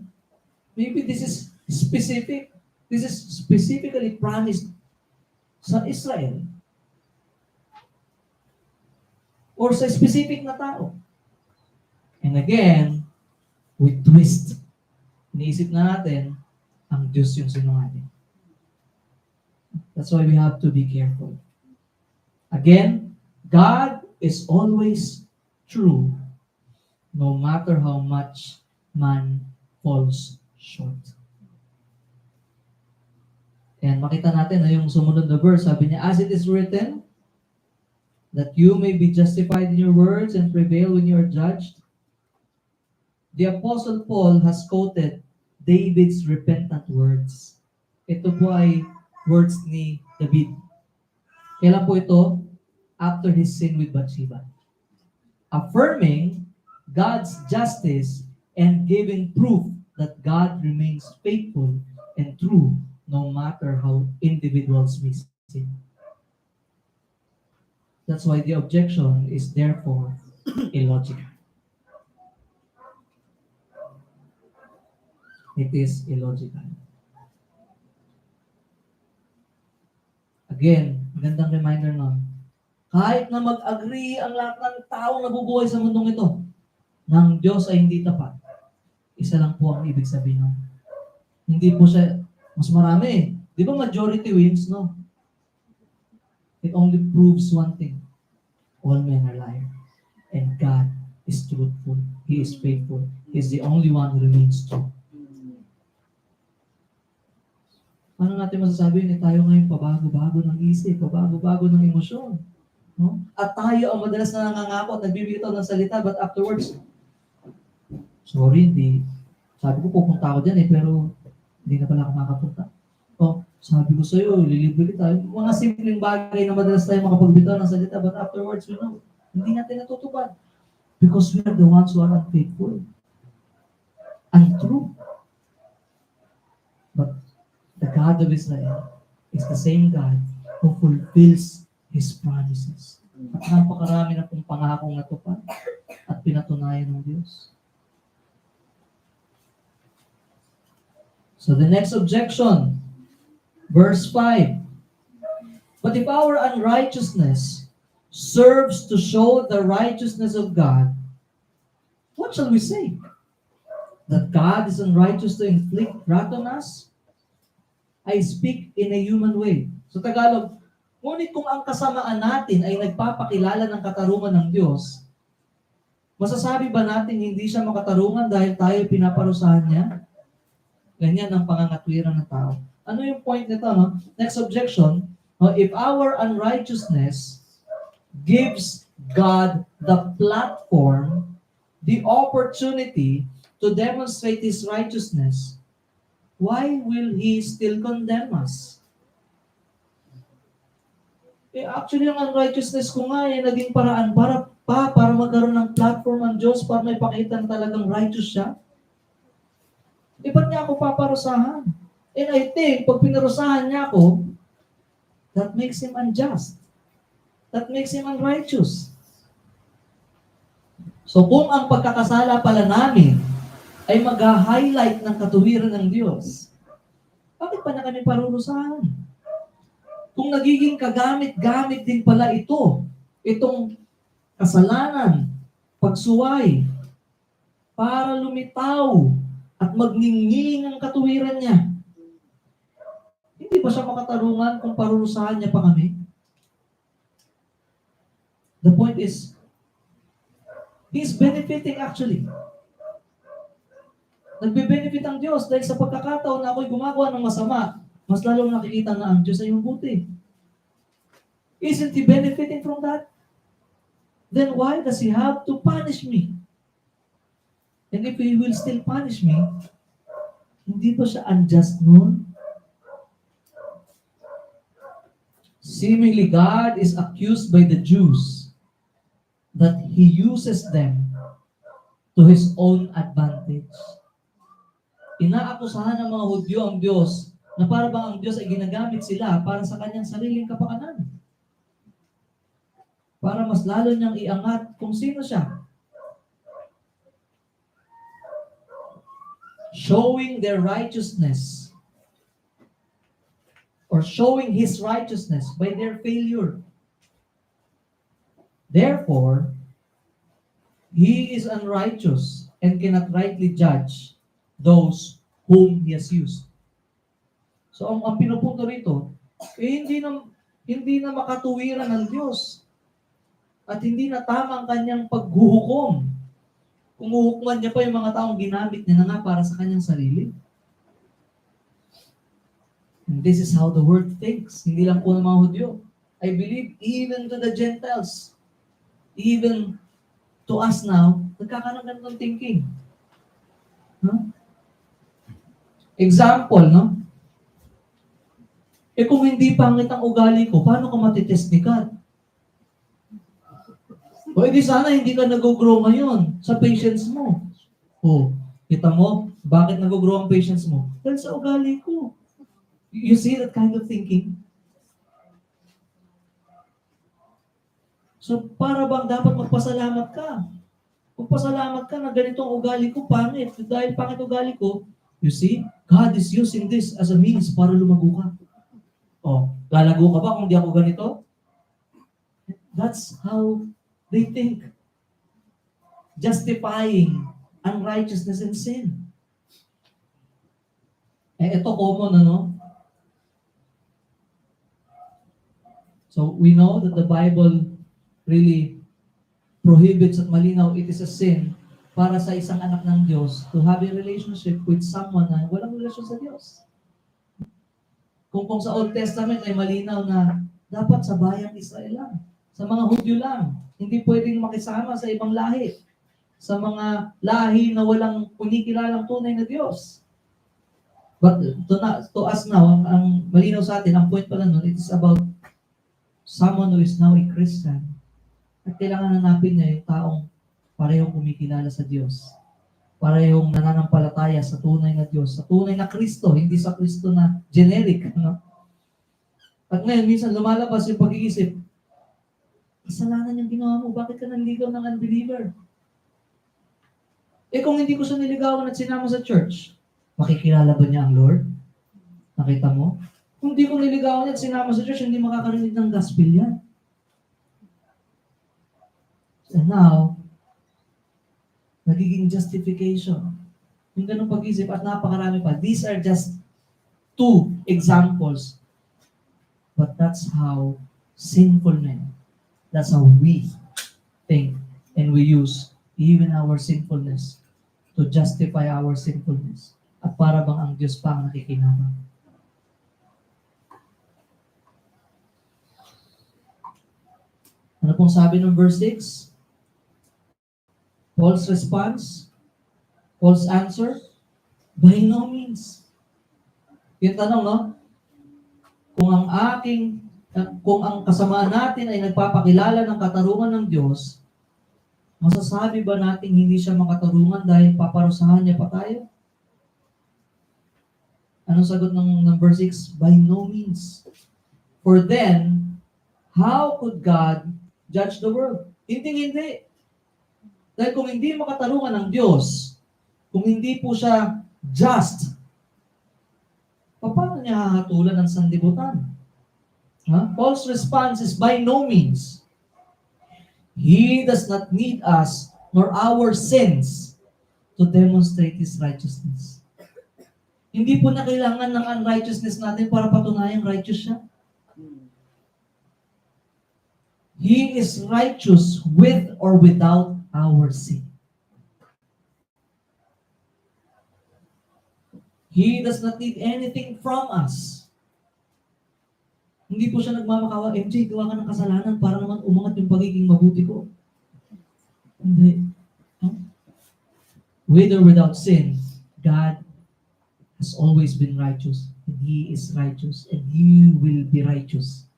Maybe this is specific. This is specifically promised sa Israel. Or sa specific na tao. And again, we twist. Iniisip na natin, ang Diyos yung sinungaling. That's why we have to be careful. Again, God is always true, no matter how much man falls short. And makita natin na yung sumunod na verse, sabi niya, as it is written, that you may be justified in your words and prevail when you are judged. The Apostle Paul has quoted David's repentant words. Ito po ay words ni David. Kailan po ito? After his sin with Bathsheba. Affirming God's justice and giving proof that God remains faithful and true no matter how individuals may sin. That's why the objection is therefore illogical. It is illogical. Again, gandang reminder nun. Kahit na mag-agree ang lahat ng taong nabubuhay sa mundong ito, ng Diyos ay hindi tapat. Isa lang po ang ibig sabihin nun. Hindi po siya, mas marami. Di ba majority wins? No. It only proves one thing. All men are liars. And God is truthful. He is faithful. He is the only one who remains true. Paano natin masasabi na tayo ngayon pabago-bago ng isip, pabago-bago ng emosyon? No? At tayo ang madalas na nangangako at nagbibitaw ng salita, but afterwards, sorry, hindi. Sabi ko pupunta ako dyan pero hindi na pala ako makapunta. O, sabi ko sa'yo, lilibre kita. Mga simpleng bagay na madalas tayo makapagbitaw ng salita, but afterwards, hindi natin natutupad. Because we are the ones who are unfaithful. Untrue. But the God of Israel is the same God who fulfills His promises. At napakarami na pong pangakong natupad at pinatunayan ng Diyos. So the next objection, verse 5. But if our unrighteousness serves to show the righteousness of God, what shall we say? That God is unrighteous to inflict wrath on us? I speak in a human way. So Tagalog, ngunit kung ang kasamaan natin ay nagpapakilala ng katarungan ng Diyos, masasabi ba natin hindi siya makatarungan dahil tayo pinaparusahan niya? Ganyan ang pangangatwiran ng tao. Ano yung point nito? No? Next objection, no? If our unrighteousness gives God the platform, the opportunity to demonstrate His righteousness, why will He still condemn us? Actually, yung unrighteousness ko nga naging paraan para magkaroon ng platform ang Diyos para may pakita na talagang righteous siya. Ba't niya ako paparusahan? And I think, pag pinarusahan niya ako, that makes Him unjust. That makes Him unrighteous. So kung ang pagkakasala pala namin ay mag-highlight ng katuwiran ng Diyos, bakit pa na kami parurusahan? Kung nagiging kagamit-gamit din pala itong kasalanan, pagsuway, para lumitaw at magningning ang katuwiran niya, hindi ba siya makatarungan kung parurusahan niya pa kami? The point is, He's benefiting actually. Nagbe-benefit ang Diyos dahil sa pagkakataon na ako'y gumagawa ng masama, mas lalong nakikita na ang Diyos ay mabuti. Isn't He benefiting from that? Then why does He have to punish me? And if He will still punish me, hindi ba siya unjust nun? Seemingly, God is accused by the Jews that He uses them to His own advantage. Inaakusahan ng mga Hudyo ang Diyos na para bang ang Diyos ay ginagamit sila para sa kanyang sariling kapakanan. Para mas lalo niyang iangat kung sino siya. Showing their righteousness or showing His righteousness by their failure. Therefore, He is unrighteous and cannot rightly judge those whom He has used. So, ang pinupunto rito, hindi na makatuwiran ng Diyos at hindi na tama ang kanyang paghuhukom. Kung huhukuman niya pa yung mga taong ginamit niya na nga para sa kanyang sarili. And this is how the world thinks. Hindi lang po ng mga Hudyo. I believe even to the Gentiles, even to us now, nagkakaroon ganitong thinking. No? Example, no? Kung hindi pangit ang ugali ko, paano ka matitest ni God? O edi sana hindi ka nag-grow ngayon sa patience mo. O, kita mo, bakit nag-grow ang patience mo? Dahil sa ugali ko. You see that kind of thinking? So, para bang dapat magpasalamat ka? Magpasalamat ka na ganito ang ugali ko, pangit. Dahil pangit ugali ko, you see, God is using this as a means para lumago ka. Oh, lalago ka ba kung di ako ganito? That's how they think. Justifying unrighteousness and sin. Ito common, ano? So, we know that the Bible really prohibits at malinaw it is a sin para sa isang anak ng Diyos to have a relationship with someone na walang relasyon sa Diyos. Kung sa Old Testament ay malinaw na dapat sa bayang Israel lang, sa mga Hudyo lang, hindi pwedeng makisama sa ibang lahi, sa mga lahi na walang kunikilalang tunay na Diyos. But to us now, ang malinaw sa atin, ang point pala nun, it is about someone who is now a Christian. At kailangan hanapin niya yung taong parehong kumikilala sa Diyos. Parehong nananampalataya sa tunay na Diyos, sa tunay na Kristo, hindi sa Kristo na generic. No? At ngayon, minsan lumalabas yung pag-iisip, kasalanan yung ginawa mo, bakit ka nanligaw ng unbeliever? Kung hindi ko siya niligawan at sinama sa church, makikilala ba niya ang Lord? Nakita mo? Kung hindi ko niligawan at sinama sa church, hindi makakarinig ng gospel yan. And now, nagiging justification. Yung ganung pag-isip at napakarami pa. These are just 2 examples. But that's how sinful men, that's how we think and we use even our sinfulness to justify our sinfulness. At para bang ang Diyos pa ang nakikinabang. Ano pong sabi ng verse 6? Paul's response, Paul's answer, by no means. Yung tanong, no? Kung ang kasamaan natin ay nagpapakilala ng katarungan ng Diyos, masasabi ba natin hindi siya makatarungan dahil paparusahan niya pa tayo? Anong sagot ng verse 6? By no means. For then, how could God judge the world? Hindi. Dahil kung hindi makatarungan ng Diyos, kung hindi po siya just, paano niya hahatulan ng sanlibutan? Paul's response is by no means. He does not need us nor our sins to demonstrate His righteousness. Hindi po na kailangan ng unrighteousness natin para patunayang righteous siya. He is righteous with or without our sin. He does not need anything from us. Hindi po siya nagmamakawa, MJ, gawa ka ng kasalanan para naman umangat yung pagiging mabuti ko. Hindi. With or without sin, God has always been righteous. And He is righteous. And He will be righteous.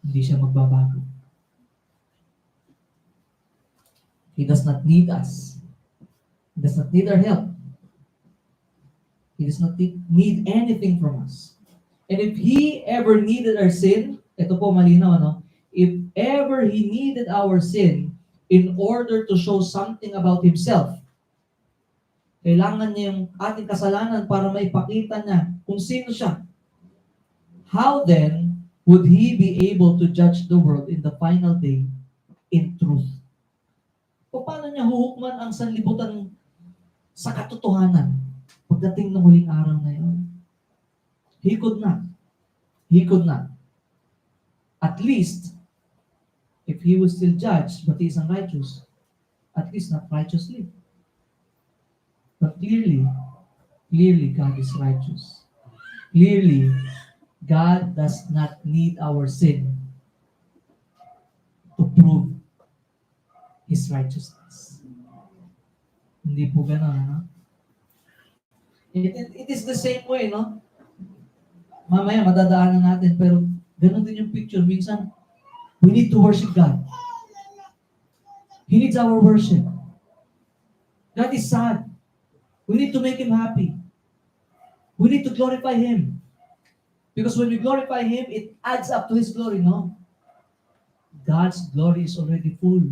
Hindi siya magbabago. He does not need us. He does not need our help. He does not need anything from us. And if He ever needed our sin, ito po malinaw, no? If ever He needed our sin in order to show something about Himself, kailangan niya yung ating kasalanan para maipakita niya kung sino siya. How then would He be able to judge the world in the final day in truth? Paano niya huhukman ang sanlibutan sa katotohanan pagdating ng huling araw na yun? He could not. He could not. At least, if He was still judged, but He is unrighteous, at least not righteously. But clearly, God is righteous. Clearly, God does not need our sin to prove His righteousness. Hindi po gano'n, no? It is the same way, no? Mamaya, madadaanan natin, pero gano'n din yung picture. Minsan, we need to worship God. He needs our worship. God is sad. We need to make Him happy. We need to glorify Him. Because when we glorify Him, it adds up to His glory, no? God's glory is already full.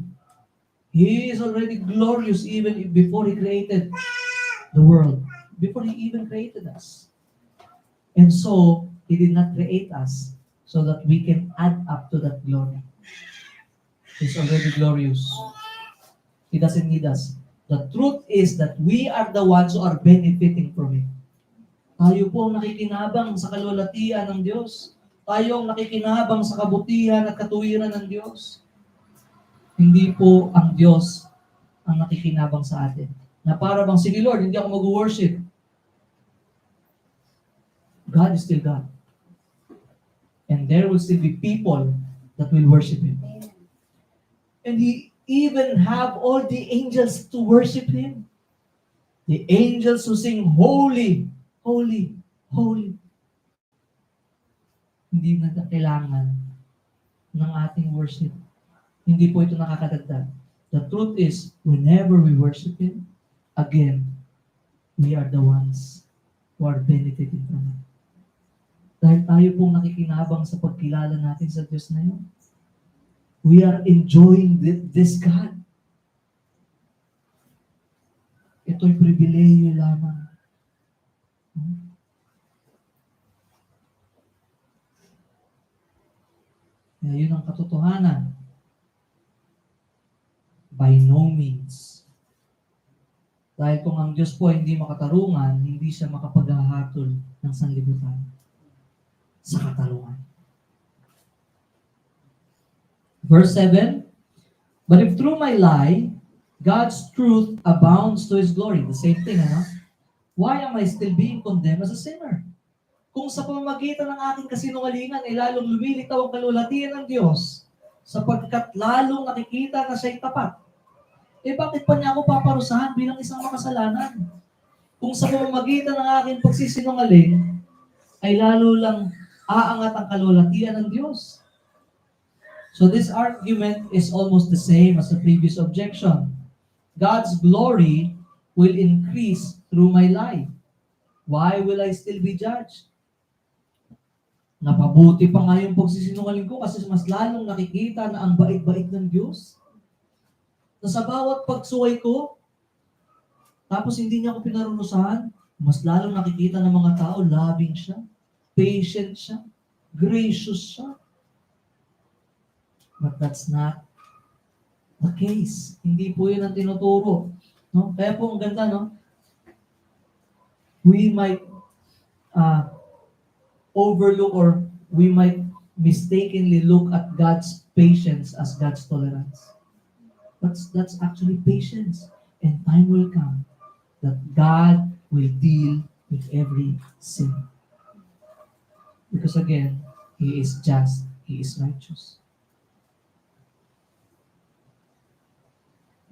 He is already glorious even before He created the world, before He even created us. And so, He did not create us so that we can add up to that glory. He's already glorious. He doesn't need us. The truth is that we are the ones who are benefiting from it. Tayo po ang nakikinabang sa kalwalatian ng Diyos. Tayo ang nakikinabang sa kabutihan at katuwiran ng Diyos. Hindi po ang Diyos ang nakikinabang sa atin. Na para bang, sige Lord, hindi ako mag-worship. God is still God. And there will still be people that will worship Him. And He even have all the angels to worship Him. The angels who sing, Holy, Holy, Holy. Hindi na kailangan ng ating worship. Hindi po ito nakakadagdag. The truth is, whenever we worship Him, again, we are the ones who are benefiting from it. Dahil tayo pong nakikinabang sa pagkilala natin sa Diyos na yun. We are enjoying this God. Ito'y pribilehiyo lamang. Kaya yun ang katotohanan. By no means. Dahil kung ang Diyos po ay hindi makatarungan, hindi siya makapaghahatol ng sanlibutan sa katarungan. Verse 7, but if through my lie, God's truth abounds to His glory. The same thing, ano? Why am I still being condemned as a sinner? Kung sa pamamagitan ng aking kasinungalingan ay lalong lumilitaw ang kalulatian ng Diyos, sapagkat lalong nakikita na siya'y tapat, bakit pa niya ako paparusahan bilang isang makasalanan? Kung sa pamamagitan ng aking pagsisinungaling ay lalo lang aangat ang kalulatian ng Diyos. So this argument is almost the same as the previous objection. God's glory will increase through my lie. Why will I still be judged? Napabuti pa nga yung pagsisinungaling ko kasi mas lalong nakikita na ang bait-bait ng Diyos. Na sa bawat pagsuway ko, tapos hindi niya ako pinarunusahan, mas lalong nakikita ng mga tao, loving siya, patient siya, gracious siya. But that's not the case. Hindi po yun ang tinuturo. No? Kaya po ang ganda, no? We might overlook or we might mistakenly look at God's patience as God's tolerance. But that's actually patience. And time will come that God will deal with every sin. Because again, He is just, He is righteous.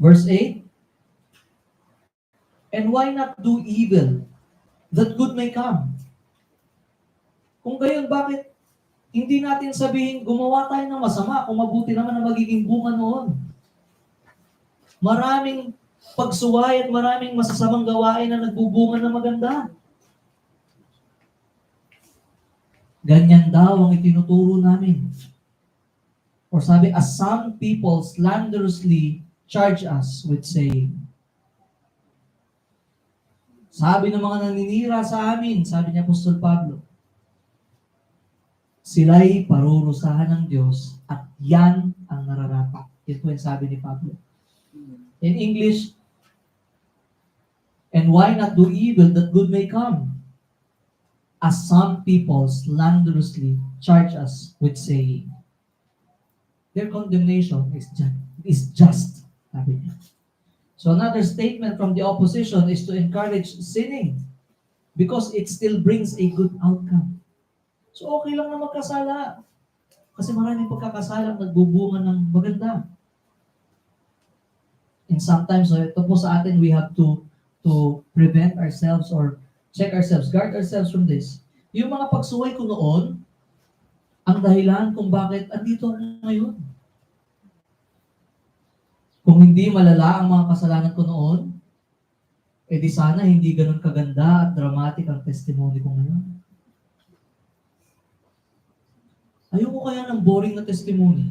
Verse 8, and why not do evil, that good may come? Kung gayon, bakit hindi natin sabihin, gumawa tayo ng masama kung mabuti naman ang magiging bunga noon? Maraming pagsuway at maraming masasamang gawain na nagbubunga ng maganda. Ganyan daw ang itinuturo namin. Or sabi, as some people slanderously charge us with saying, sabi ng mga naninira sa amin, sabi ni Apostol Pablo, sila'y parurusahan ng Diyos at yan ang nararapat. Ito po yung sabi ni Pablo. In English, and why not do evil that good may come? As some people slanderously charge us with saying, their condemnation is just. Sabi niya. So another statement from the opposition is to encourage sinning because it still brings a good outcome. So okay lang na magkasala kasi maraming pagkakasala nagbubunga ng maganda. And sometimes, ito po sa atin, we have to prevent ourselves or check ourselves, guard ourselves from this. Yung mga pagsuway ko noon, ang dahilan kung bakit andito ako ngayon. Kung hindi malala ang mga kasalanan ko noon, di sana hindi ganun kaganda at dramatic ang testimony ko ngayon. Ayoko kaya ng boring na testimony.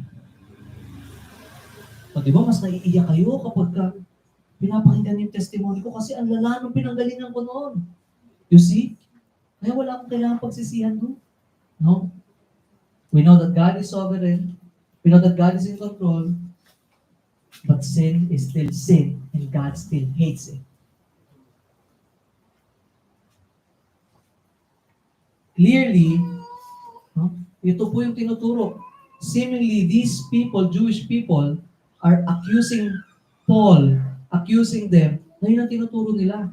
O di ba, mas naiiyak kayo kapag pinapakinggan yung testimony ko kasi ang lala nung pinanggalingan ko noon. You see? Kaya wala akong kailangan pagsisihan doon. No? We know that God is sovereign. We know that God is in control. But sin is still sin and God still hates it. Clearly, no, ito po yung tinuturo. Seemingly, these people, Jewish people, are accusing Paul, accusing them, na yun ang tinuturo nila.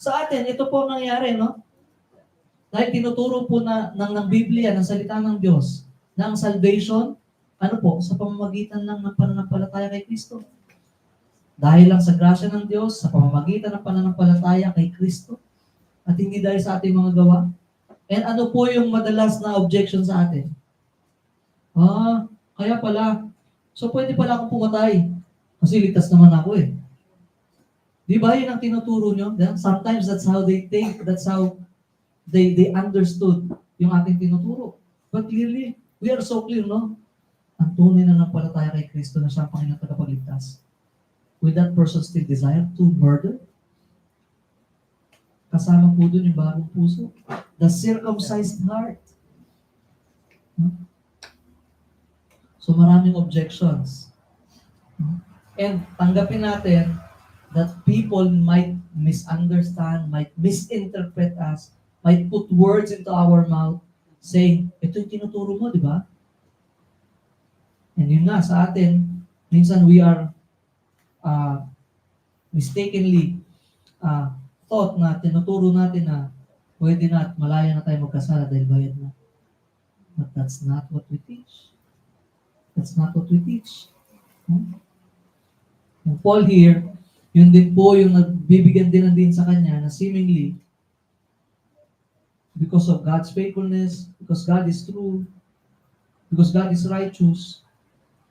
Sa atin, ito po ang nangyari, no? Dahil tinuturo po ng Biblia, ng salita ng Diyos, na ang salvation, ano po, sa pamamagitan lang ng pananampalataya kay Kristo. Dahil lang sa grasya ng Diyos, sa pamamagitan ng pananampalataya kay Kristo, at hindi dahil sa ating mga gawa. And ano po yung madalas na objection sa atin? Kaya pala, so pwede pala akong pumatay. Kasi ligtas naman ako eh. Di ba yun ang tinuturo nyo? Sometimes that's how they think, that's how they understood yung ating tinuturo. But clearly, we are so clear, no? Ang tunay na nampalataya kay Kristo na siya ang Panginoon tagapagligtas. Will that person still desire to murder? Kasama po dun yung bagong puso. The circumcised heart. So maraming objections. And tanggapin natin that people might misunderstand, might misinterpret us, might put words into our mouth, saying, ito yung tinuturo mo, di ba? And yun nga, sa atin, minsan we are mistakenly thought na tinuturo natin na pwede na at malaya na tayo magkasala dahil bayad na. But that's not what we teach. That's not what we teach. Yung Paul here, yun din po yung nagbibigyan din sa kanya na seemingly because of God's faithfulness, because God is true, because God is righteous,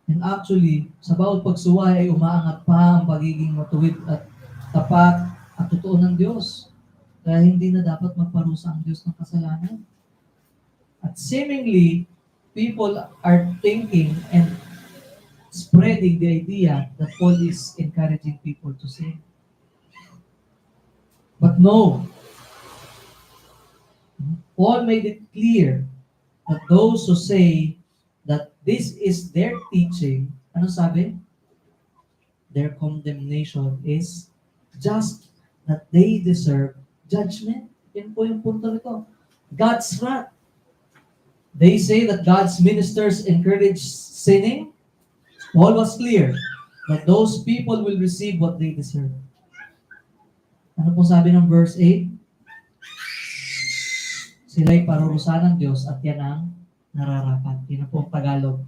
and actually, sa bawat pagsuway ay umaangat pa ang pagiging matuwid at tapat at totoo ng Diyos. Kaya hindi na dapat magparusa ang Diyos ng kasalanan. At seemingly, people are thinking and spreading the idea that Paul is encouraging people to sin. But no. Paul made it clear that those who say that this is their teaching, ano sabi? Their condemnation is just that they deserve judgment. Yan po yung punto nito. God's wrath. They say that God's ministers encourage sinning. Paul was clear that those people will receive what they deserve. Ano po sabi ng verse 8? Sila'y parurusahan ng Diyos at yan ang nararapat. Yun po ang Tagalog.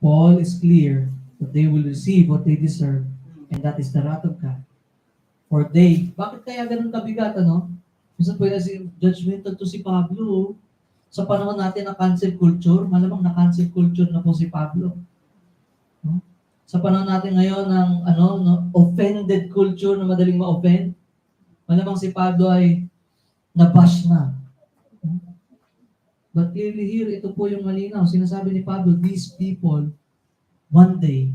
Paul is clear that they will receive what they deserve, and that is the wrath of God. For they, bakit kaya ganun kabigat, ano? Minsan pwede si judgmental to si Pablo. Sa panahon natin na cancel culture, malamang na cancel culture na po si Pablo. No? Sa panahon natin ngayon ng offended culture na madaling ma-offend, malamang si Pablo ay nabash na. But clearly here, ito po yung malinaw. Sinasabi ni Pablo, these people, one day,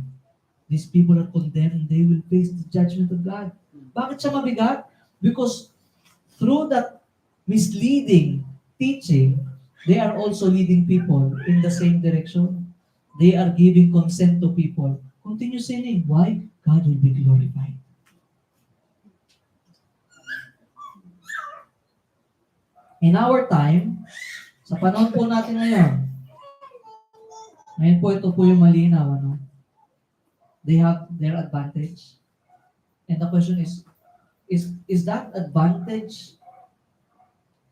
these people are condemned and they will face the judgment of God. Bakit siya mabigat? Because through that misleading teaching, they are also leading people in the same direction. They are giving consent to people. Continue sinning. Why? God will be glorified. In our time, sa panahon po natin ngayon po ito po yung malinaw, ano? They have their advantage. And the question is that advantage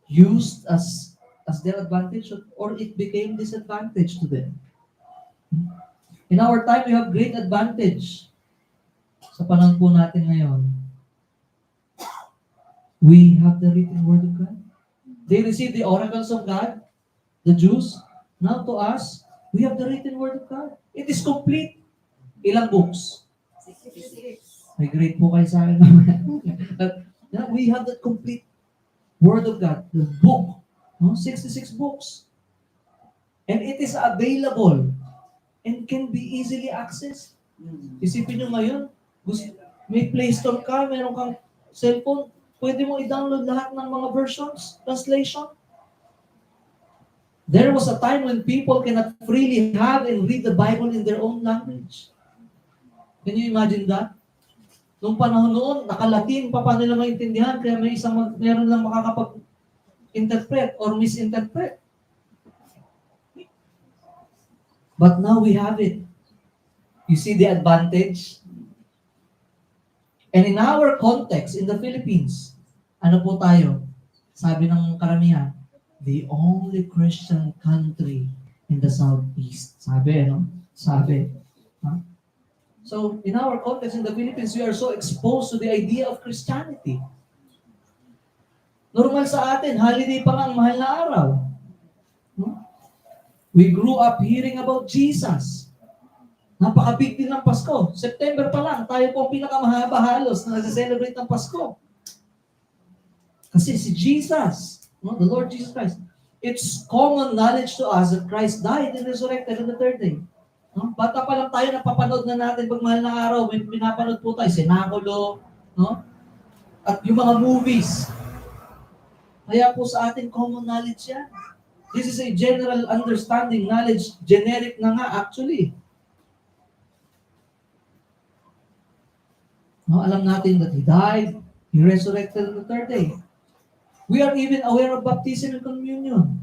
used as their advantage or it became disadvantage to them? In our time, we have great advantage. Sa panahon po natin ngayon, we have the written word of God. They received the oracles of God, the Jews. Now to us, we have the written word of God. It is complete. Ilang books? 66. May grade po kayo sa akin. We have that complete word of God, the book. No? 66 books. And it is available and can be easily accessed. Isipin nyo ngayon, may Play Store ka, meron kang cellphone, pwede mo i-download lahat ng mga versions, translation. There was a time when people cannot freely have and read the Bible in their own language. Can you imagine that? Nung panahon noon, nakalatin pa paano nila maintindihan, kaya meron lang makakapag-interpret or misinterpret. But now we have it. You see the advantage? And in our context, in the Philippines, ano po tayo? Sabi ng karamihan, the only Christian country in the Southeast. Sabi, no? Sabi. Huh? So, in our context in the Philippines, we are so exposed to the idea of Christianity. Normal sa atin, holiday pa nga ang mahal na araw. Huh? We grew up hearing about Jesus. Napaka-big deal ng Pasko. September pa lang, tayo po ang pinakamahaba halos na nag-celebrate ng Pasko. Kasi si Jesus, no, the Lord Jesus Christ, it's common knowledge to us that Christ died and resurrected on the third day. No? Bata pa lang tayo, napapanood na natin pag mahal na araw, may pinapanood po tayo, Senaculo, no? At yung mga movies. Kaya po sa atin, common knowledge yan. This is a general understanding, knowledge, generic na nga actually. No, alam natin that He died, He resurrected on the third day. We are even aware of baptism and communion.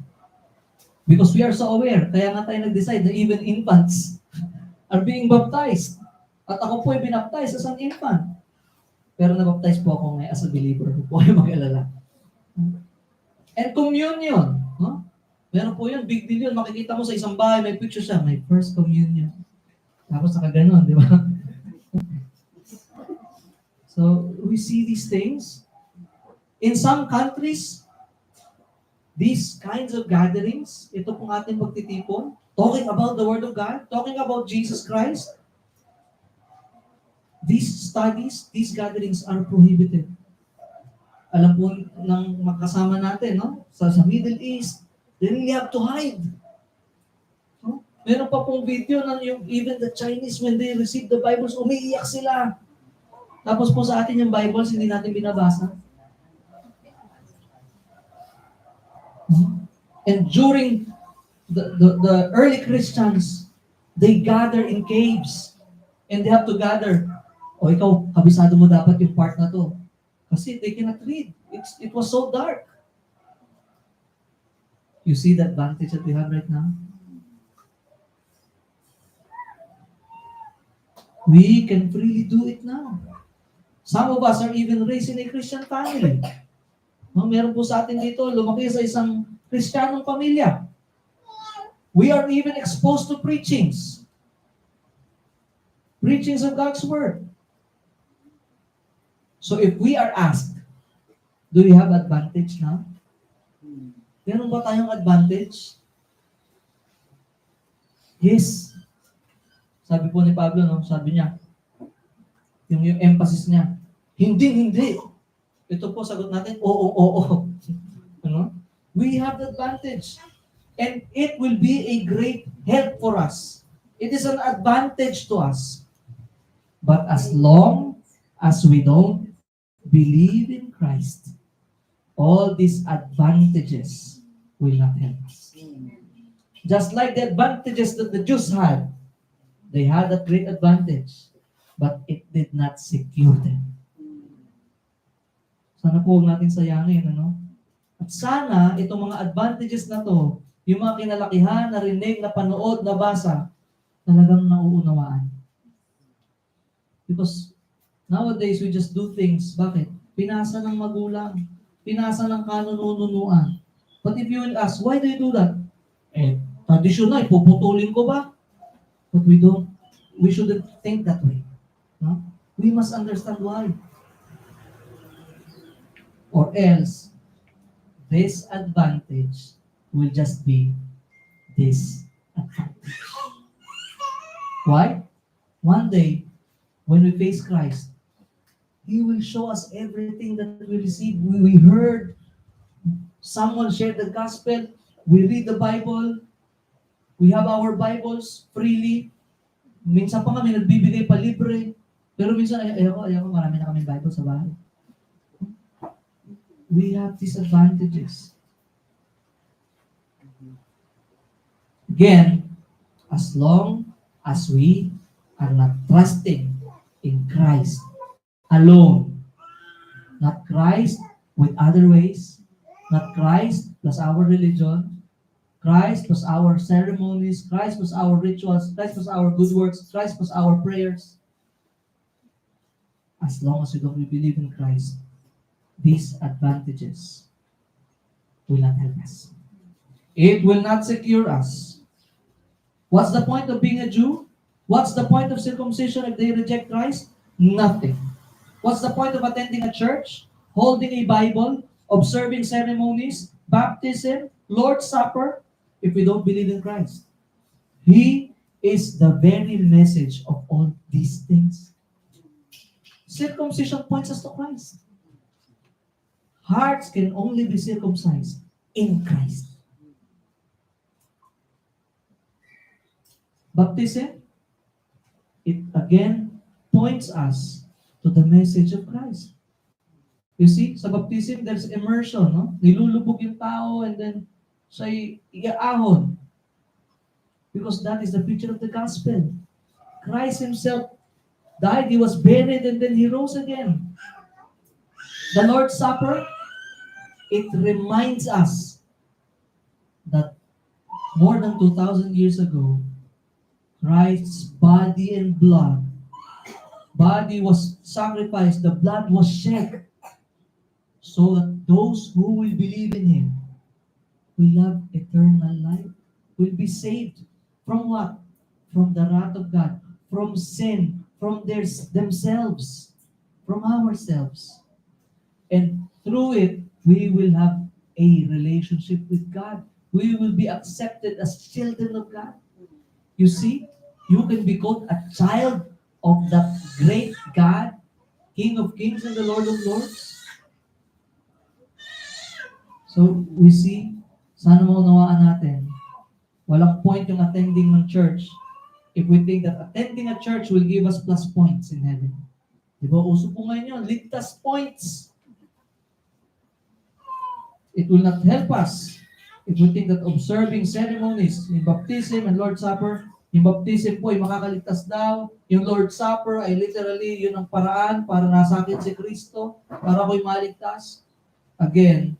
Because we are so aware, kaya nga tayo nag-decide na even infants are being baptized. At ako po ay binaptize as an infant. Pero nabaptize po ako ngayon as a believer. Huwag po kayo mag-alala. And communion. No? Meron po yun, big deal yun. Makikita mo sa isang bahay, may picture siya, may first communion. Tapos nakaganon, di ba? So, we see these things. In some countries, these kinds of gatherings, ito pong ating pagtitipon, talking about the Word of God, talking about Jesus Christ, these studies, these gatherings are prohibited. Alam po ng makasama natin, no? Sa Middle East, they really have to hide. No? Meron pa pong video na yung even the Chinese, when they receive the Bibles, umiiyak sila. Tapos po sa atin yung Bibles, hindi natin binabasa. And during the early Christians, they gather in caves. And they have to gather. O ikaw, kabisado mo dapat yung part na to. Kasi they cannot read. It was so dark. You see the advantage that we have right now? We can freely do it now. Some of us are even raised in a Christian family. No, meron po sa atin dito, lumaki sa isang Kristiyanong pamilya. We are even exposed to preachings. Preachings of God's Word. So if we are asked, do we have advantage now? Meron ba tayong advantage? Yes. Sabi po ni Pablo, no? Sabi niya, yung emphasis niya, hindi. Ito po, sagot natin, oo. Ano? We have the advantage. And it will be a great help for us. It is an advantage to us. But as long as we don't believe in Christ, all these advantages will not help us. Just like the advantages that the Jews had, they had a great advantage, but it did not secure them. Sana po natin sayangin, ano? At sana, itong mga advantages na to, yung mga kinalakihan, narinig, napanood, nabasa, talagang nauunawaan. Because nowadays, we just do things. Bakit? Pinasa ng magulang. Pinasa ng kanununuan. But if you will ask, why do you do that? Traditional, puputulin ko ba? But we shouldn't think that way. No? We must understand why. Or else, this advantage will just be this advantage. Why? One day, when we face Christ, He will show us everything that we received, we heard, someone shared the gospel, we read the Bible, we have our Bibles freely. Minsan pa kami nagbibigay pa libre. Pero minsan, ayaw ko, marami na kami Bible sa bahay. We have disadvantages. Again, as long as we are not trusting in Christ alone, not Christ with other ways, not Christ plus our religion, Christ plus our ceremonies, Christ plus our rituals, Christ plus our good works, Christ plus our prayers. As long as we don't believe in Christ, these advantages will not help us. It will not secure us. What's the point of being a Jew? What's the point of circumcision if they reject Christ? Nothing. What's the point of attending a church, holding a Bible, observing ceremonies, baptism, Lord's Supper, if we don't believe in Christ? He is the very message of all these things. Circumcision points us to Christ. Hearts can only be circumcised in Christ. Baptism, it again points us to the message of Christ. You see, sa baptism, there's immersion, no? Nilulubog yung tao and then siya'y iaahon. Because that is the picture of the gospel. Christ Himself died, He was buried, and then He rose again. The Lord's Supper, it reminds us that more than 2,000 years ago, Christ's body and blood, body was sacrificed, the blood was shed, so that those who will believe in Him will have eternal life, will be saved from what? From the wrath of God, from sin, from themselves, from ourselves. And through it, we will have a relationship with God. We will be accepted as children of God. You see, you can be called a child of the great God, King of Kings and the Lord of Lords. So, we see, sana maunawaan natin, walang point yung attending ng church if we think that attending a church will give us plus points in heaven. Di ba? Uso po ngayon yun, ligtas points. It will not help us if we think that observing ceremonies, yung baptism and Lord's Supper, yung baptism po ay makakaligtas daw, yung Lord's Supper ay literally yun ang paraan para nasa akin si Kristo, para ako'y maligtas. Again,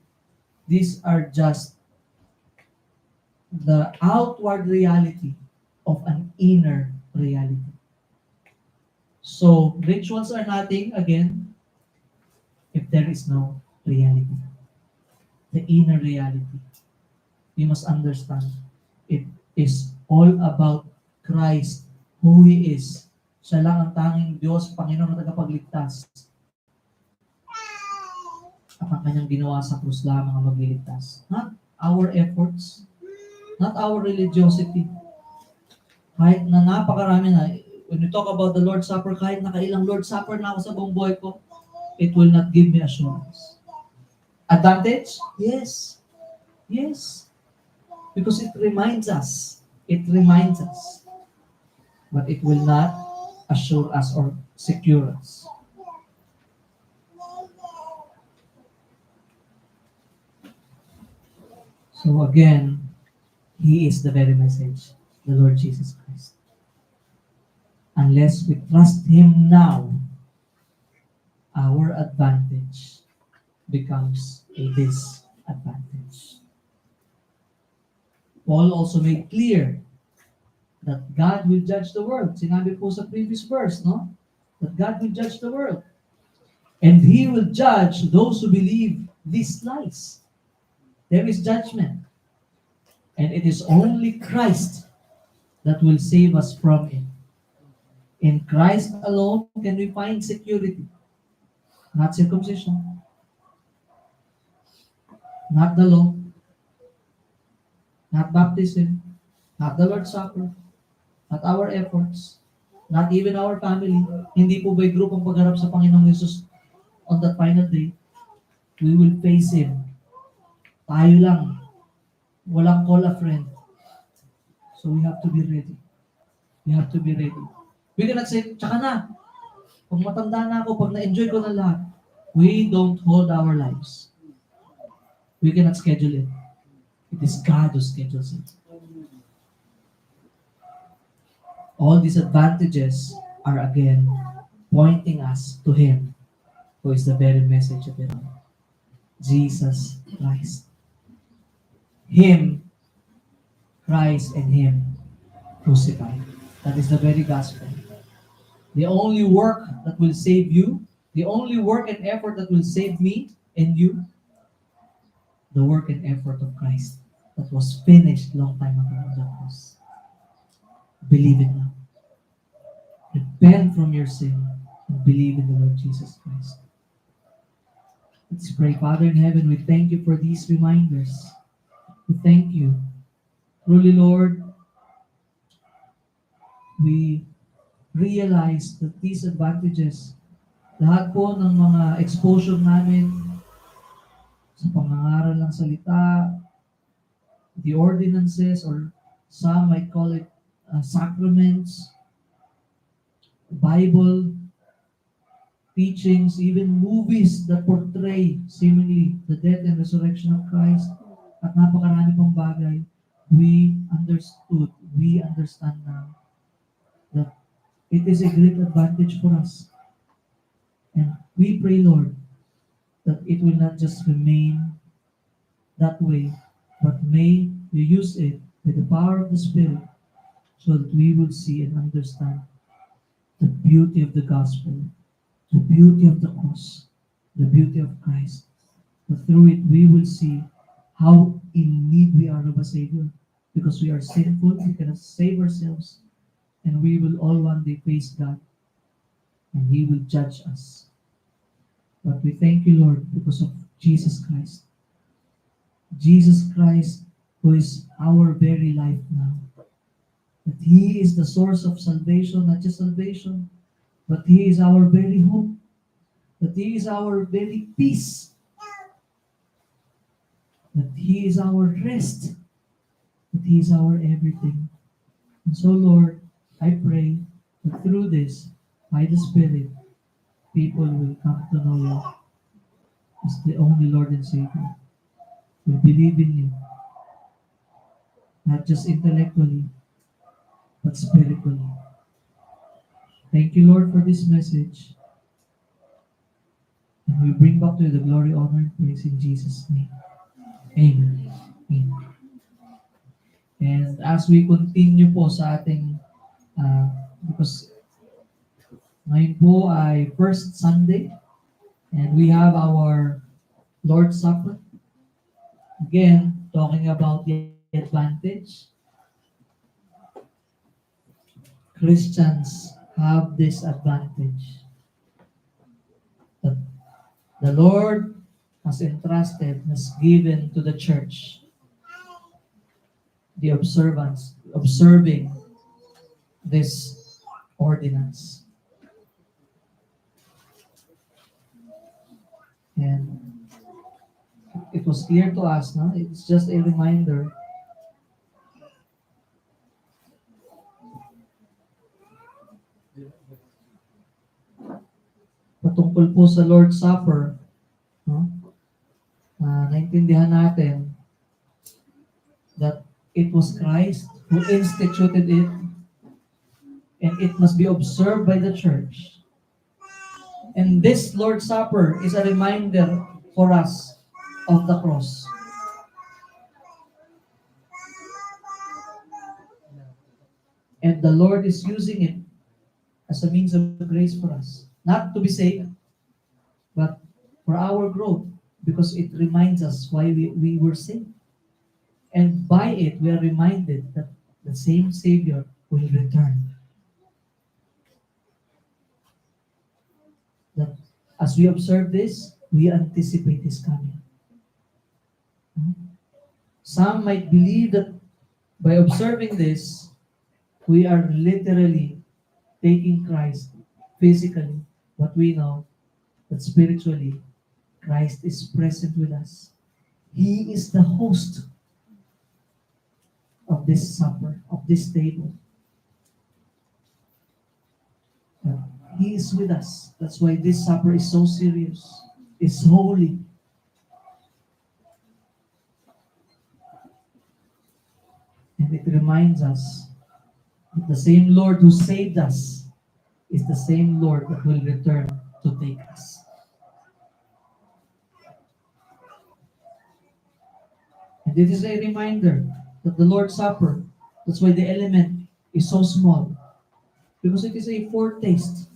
these are just the outward reality of an inner reality. So, rituals are nothing, again, if there is no reality. The inner reality. You must understand, it is all about Christ, who He is. Siya lang ang tanging Diyos, Panginoon at tagapagligtas. At ang kanyang ginawa sa krus lamang ang magliligtas. Not our efforts, not our religiosity. Kahit na napakarami na, when you talk about the Lord's Supper, kahit nakailang Lord's Supper na ako sa buong buhay ko, it will not give me assurance. Advantage? Yes. Yes. Because it reminds us. It reminds us. But it will not assure us or secure us. So again, He is the very message, the Lord Jesus Christ. Unless we trust Him now, our advantage becomes a disadvantage. Paul also made clear that God will judge the world. Sinabi po sa previous verse, no? That God will judge the world. And He will judge those who believe these lies. There is judgment. And it is only Christ that will save us from it. In Christ alone can we find security. Not circumcision. Not the law. Not baptism. Not the Lord's Supper. Not our efforts. Not even our family. Hindi po ba'y grupong pagharap sa Panginoong Jesus on that final day? We will face Him Tayo lang. Walang call a friend. So we have to be ready. We have to be ready. We cannot say, tsaka na. Pag matanda na ako, pag na-enjoy ko na lahat, we don't hold our lives. We cannot schedule it. It is God who schedules it. All these advantages are again pointing us to Him, who is the very message of it all. Jesus Christ. Him, Christ, and Him crucified. That is the very gospel. The only work that will save you, the only work and effort that will save me and you, the work and effort of Christ that was finished long time ago on the cross. Believe it now. Repent from your sin and believe in the Lord Jesus Christ. Let's pray. Father in heaven, we thank you for these reminders. We thank you. Truly, Lord, we realize that these advantages, lahat po ng mga exposure namin sa pangangaral ng salita, the ordinances, or some might call it sacraments, Bible, teachings, even movies that portray seemingly the death and resurrection of Christ, at napakarami pang bagay, we understand now that it is a great advantage for us. And we pray, Lord, that it will not just remain that way, but may you use it with the power of the Spirit so that we will see and understand the beauty of the gospel, the beauty of the cross, the beauty of Christ. That through it we will see how in need we are of a Savior, because we are sinful, we cannot save ourselves, and we will all one day face God, and He will judge us. But we thank you, Lord, because of Jesus Christ. Jesus Christ, who is our very life now. That He is the source of salvation, not just salvation, but He is our very hope. That He is our very peace. That He is our rest. That He is our everything. And so, Lord, I pray that through this, by the Spirit, people will come to know you as the only Lord and Savior. We believe in you, not just intellectually, but spiritually. Thank you, Lord, for this message. And we bring back to you the glory, honor, and praise in Jesus' name. Amen. Amen. And as we continue po sa ating, because ngayon po ay first Sunday, and we have our Lord's Supper. Again, talking about the advantage. Christians have this advantage that the Lord has entrusted, has given to the church the observing this ordinance. And it was clear to us, no? It's just a reminder. Patungkol po sa Lord's Supper, no? Naintindihan natin that it was Christ who instituted it, and it must be observed by the church. And this Lord's Supper is a reminder for us of the cross. And the Lord is using it as a means of grace for us. Not to be saved, but for our growth, because it reminds us why we were saved. And by it, we are reminded that the same Savior will return. That as we observe this, we anticipate His coming. Some might believe that by observing this, we are literally taking Christ physically, but we know that spiritually, Christ is present with us. He is the host of this supper, of this table. He is with us. That's why this supper is so serious. It's holy. And it reminds us that the same Lord who saved us is the same Lord that will return to take us. And it is a reminder that the Lord's Supper, that's why the element is so small, because it is a foretaste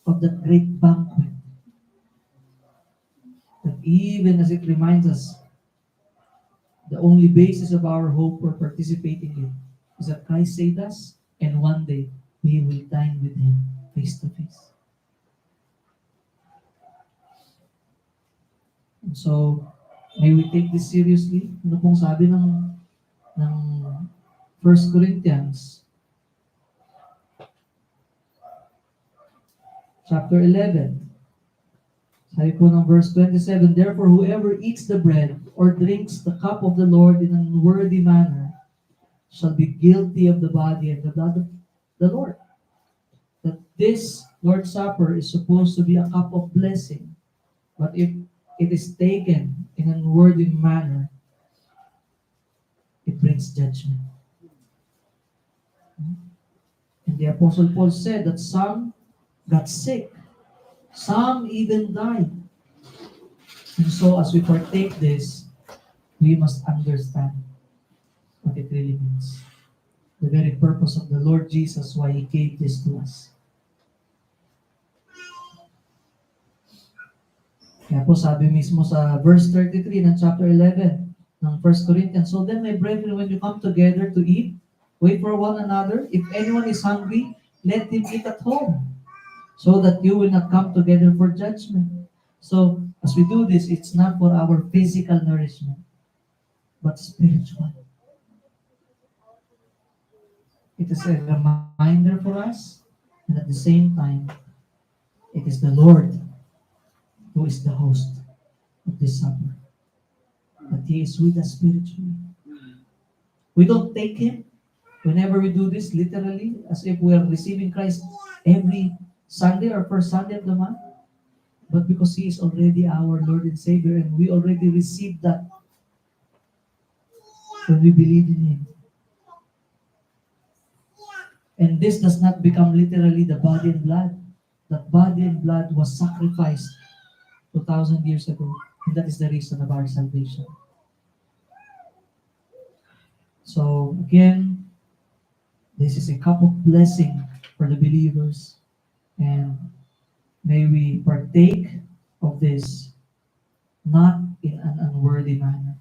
of that great banquet. That even as it reminds us, the only basis of our hope for participating in is that Christ saved us, and one day we will dine with Him face to face. And so, may we take this seriously. Ano pong sabi ng 1 Corinthians chapter 11. Sabi po ng verse 27, therefore whoever eats the bread or drinks the cup of the Lord in an unworthy manner shall be guilty of the body and the blood of the Lord. That this Lord's Supper is supposed to be a cup of blessing, but if it is taken in an unworthy manner, it brings judgment. And the Apostle Paul said that some got sick, some even died. And so as we partake this, we must understand what it really means. The very purpose of the Lord Jesus, why He gave this to us. Kaya po sabi mismo sa verse 33 ng chapter 11 ng 1 Corinthians, so then my brethren, when you come together to eat, wait for one another. If anyone is hungry, let him eat at home, so that you will not come together for judgment. So, as we do this, it's not for our physical nourishment, but spiritual. It is a reminder for us, and at the same time, it is the Lord who is the host of this supper. That He is with us spiritually. We don't take Him whenever we do this literally as if we are receiving Christ every Sunday or first Sunday of the month, but because He is already our Lord and Savior, and we already received that when we believe in Him. And this does not become literally the body and blood. That body and blood was sacrificed 2,000 years ago, and that is the reason of our salvation. So again, this is a cup of blessing for the believers, and may we partake of this not in an unworthy manner.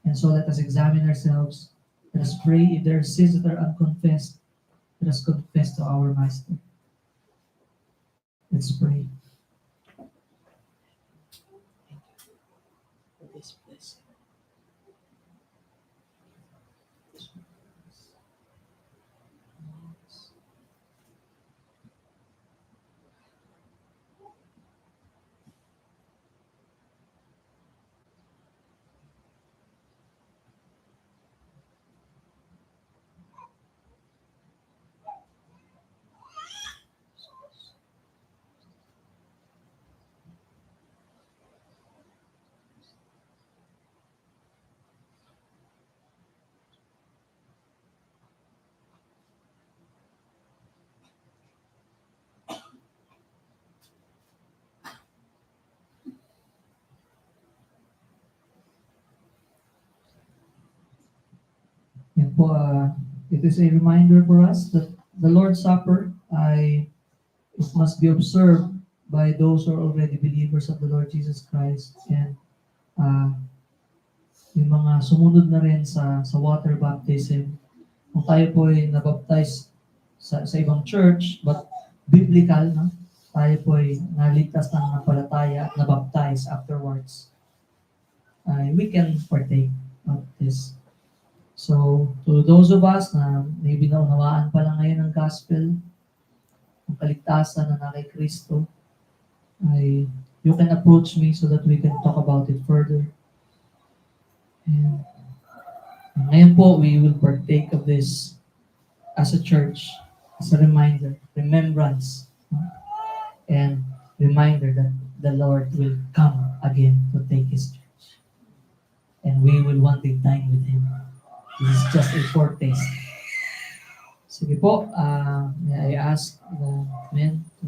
And so let us examine ourselves. Let us pray. If there are sins that are unconfessed, let us confess to our Master. Let's pray. For this blessing. Yan po, it is a reminder for us that the Lord's Supper, it must be observed by those who are already believers of the Lord Jesus Christ, and yung mga sumunod na rin sa water baptism. Kung tayo po ay nabaptize sa ibang church, but biblical, no? Tayo po ay naligtas ng napalataya at nabaptize afterwards. We can partake of this. So, to those of us na maybe naunawaan pa lang ngayon ng gospel, ang kaligtasan na kay Kristo, you can approach me so that we can talk about it further. And ngayon po, we will partake of this as a church, as a reminder, remembrance, no? And reminder that the Lord will come again to take His church. And we will one day dine with Him. This is just a foretaste. Sige po, may I ask the men to...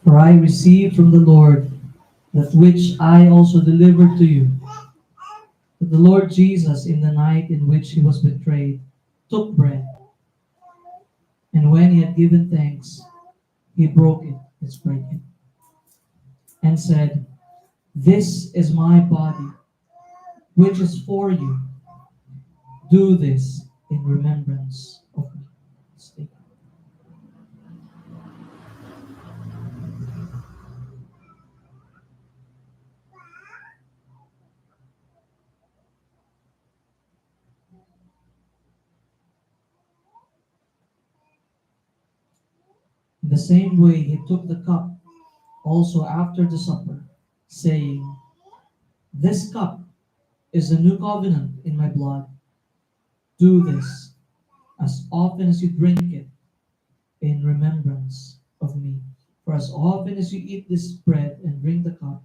For I received from the Lord that which I also delivered to you. That the Lord Jesus, in the night in which He was betrayed, took bread. And when He had given thanks, He broke it, let's break it, and said, "This is my body, which is for you. Do this in remembrance of me." Let's take it. In the same way, He took the cup also after the supper, saying, "This cup is the new covenant in my blood. Do this as often as you drink it in remembrance of me. For as often as you eat this bread and drink the cup,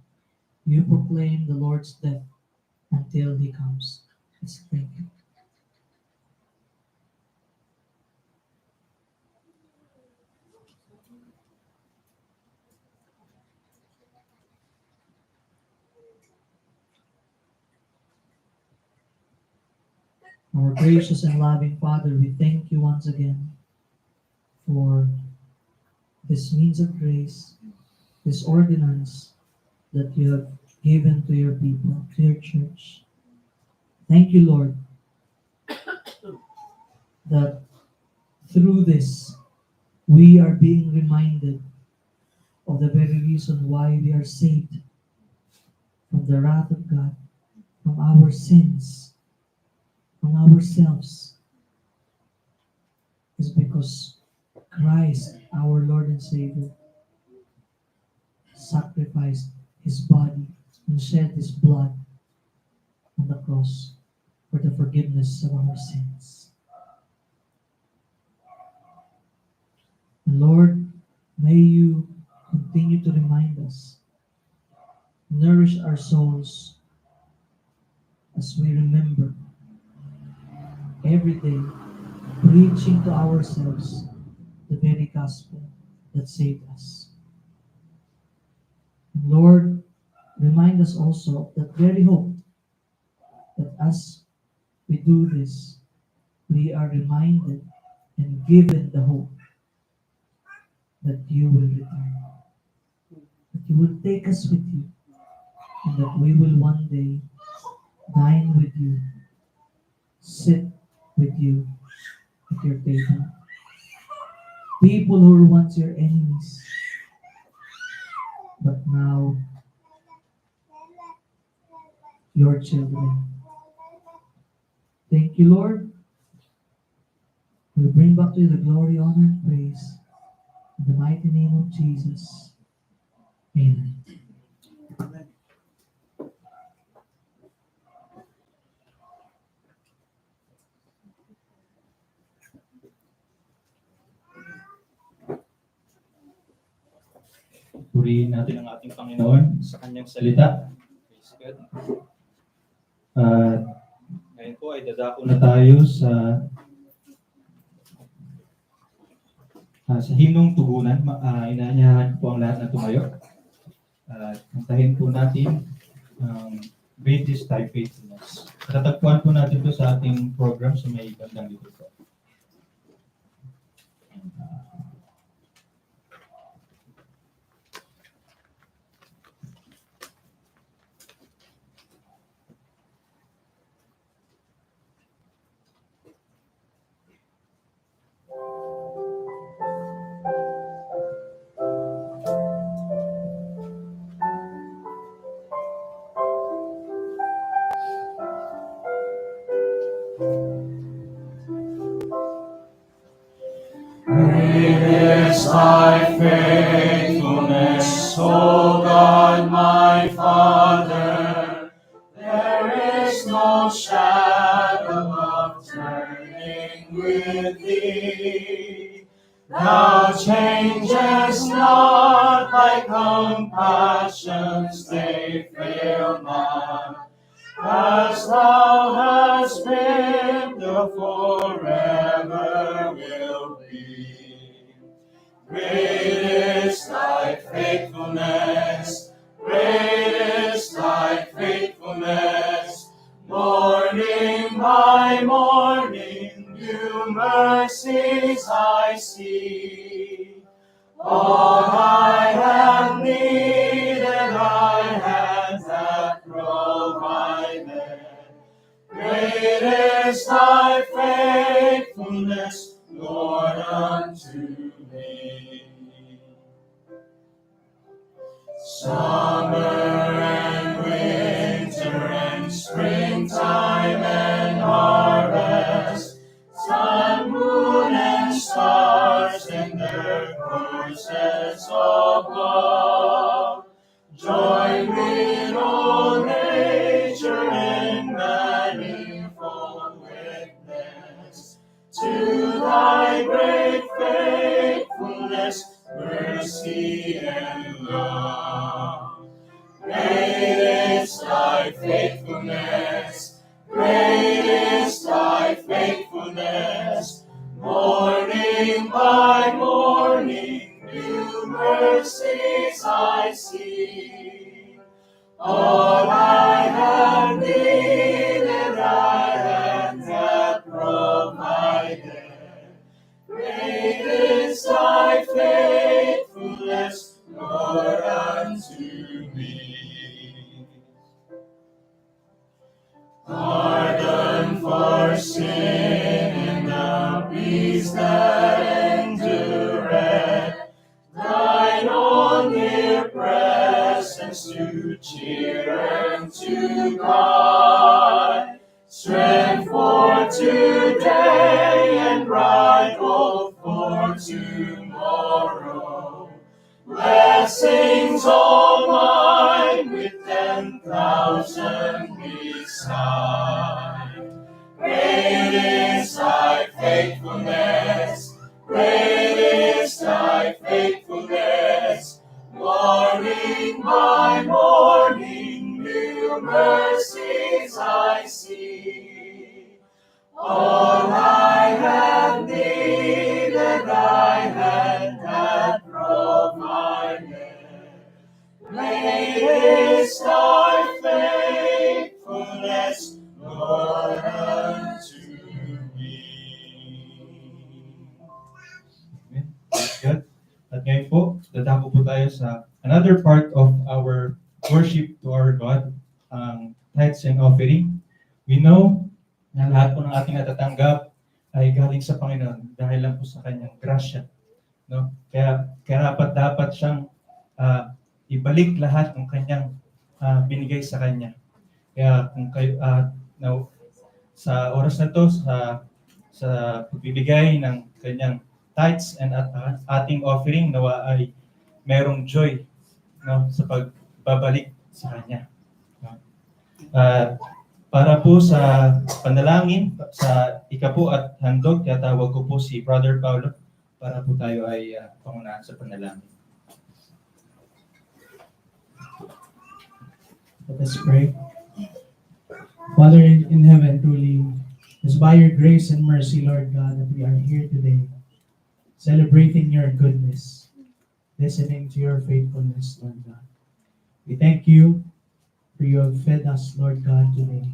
you proclaim the Lord's death until He comes." Let's drink it. Our gracious and loving Father, we thank you once again for this means of grace, this ordinance that you have given to your people, to your church. Thank you, Lord, that through this we are being reminded of the very reason why we are saved from the wrath of God, from our sins, from ourselves, is because Christ, our Lord and Savior, sacrificed His body and shed His blood on the cross for the forgiveness of our sins. And Lord, may you continue to remind us, nourish our souls as we remember every day, preaching to ourselves the very gospel that saved us. Lord, remind us also of that very hope, that as we do this, we are reminded and given the hope that you will return, that you will take us with you, and that we will one day dine with you, sit with you at your table. People who were once your enemies, but now your children. Thank you, Lord. We bring back to you the glory, honor, and praise. In the mighty name of Jesus. Amen. Purihin natin ang ating Panginoon sa kanyang salita. Praise God. At ngayon po ay dadako na tayo sa himnong tugunan. Inaanyahan po ang lahat na tumayo. At kantahin po natin ang Great is Thy Faithfulness. Tatagpuan po natin ito sa ating program sa may bandang dito po. Great is thy faithfulness, O God my Father. There is no shadow of turning with thee. Thou changest not, thy compassions they fail not. As thou hast been, the forever will be. Great is thy faithfulness, great is thy faithfulness. Morning by morning, new mercies I see. All I have needed, thy hands have provided. Great is thy faithfulness, Lord, unto me. Summer and winter and springtime and harvest, sun, moon, and stars in their courses above, join with all nature in manifold witness to thy great faithfulness, mercy, and love. Great is thy faithfulness, great is thy faithfulness. Morning by morning, new mercies I see. All I have needed, thy hands have provided. Great is thy faithfulness, Lord, unto me. Pardon for sin in the peace that endureth, thine own near presence to cheer and to guide, strength for today and bright hope for tomorrow. Blessings all mine with 10,000 beside. Great is thy faithfulness, great is thy faithfulness. Morning by morning, new mercies I see. All I have needed, thy hand hath provided. Great is thy faithfulness, Lord, unto me. Amen. Praise God. At ngayon another part of our worship to our God, ang tithes and offering. We know na lahat po ng ating natatanggap ay galing sa Panginoon dahil lang po sa kanyang grasya. No? Kaya dapat siyang ibalik lahat ng kanyang binigay sa kanya. Kaya kung kayo sa oras na to, sa pagbibigay ng kanyang tithes and ating offering, nawa ay merong joy, no, sa pagbabalik sa kanya. No? Para po sa panalangin, sa ikapu at handog, tawag ko po si Brother Paulo para po tayo ay pangunahan sa panalangin. Let us pray. Father in heaven, truly, it's by your grace and mercy, Lord God, that we are here today, celebrating your goodness, listening to your faithfulness, Lord God. We thank you for you have fed us, Lord God, today.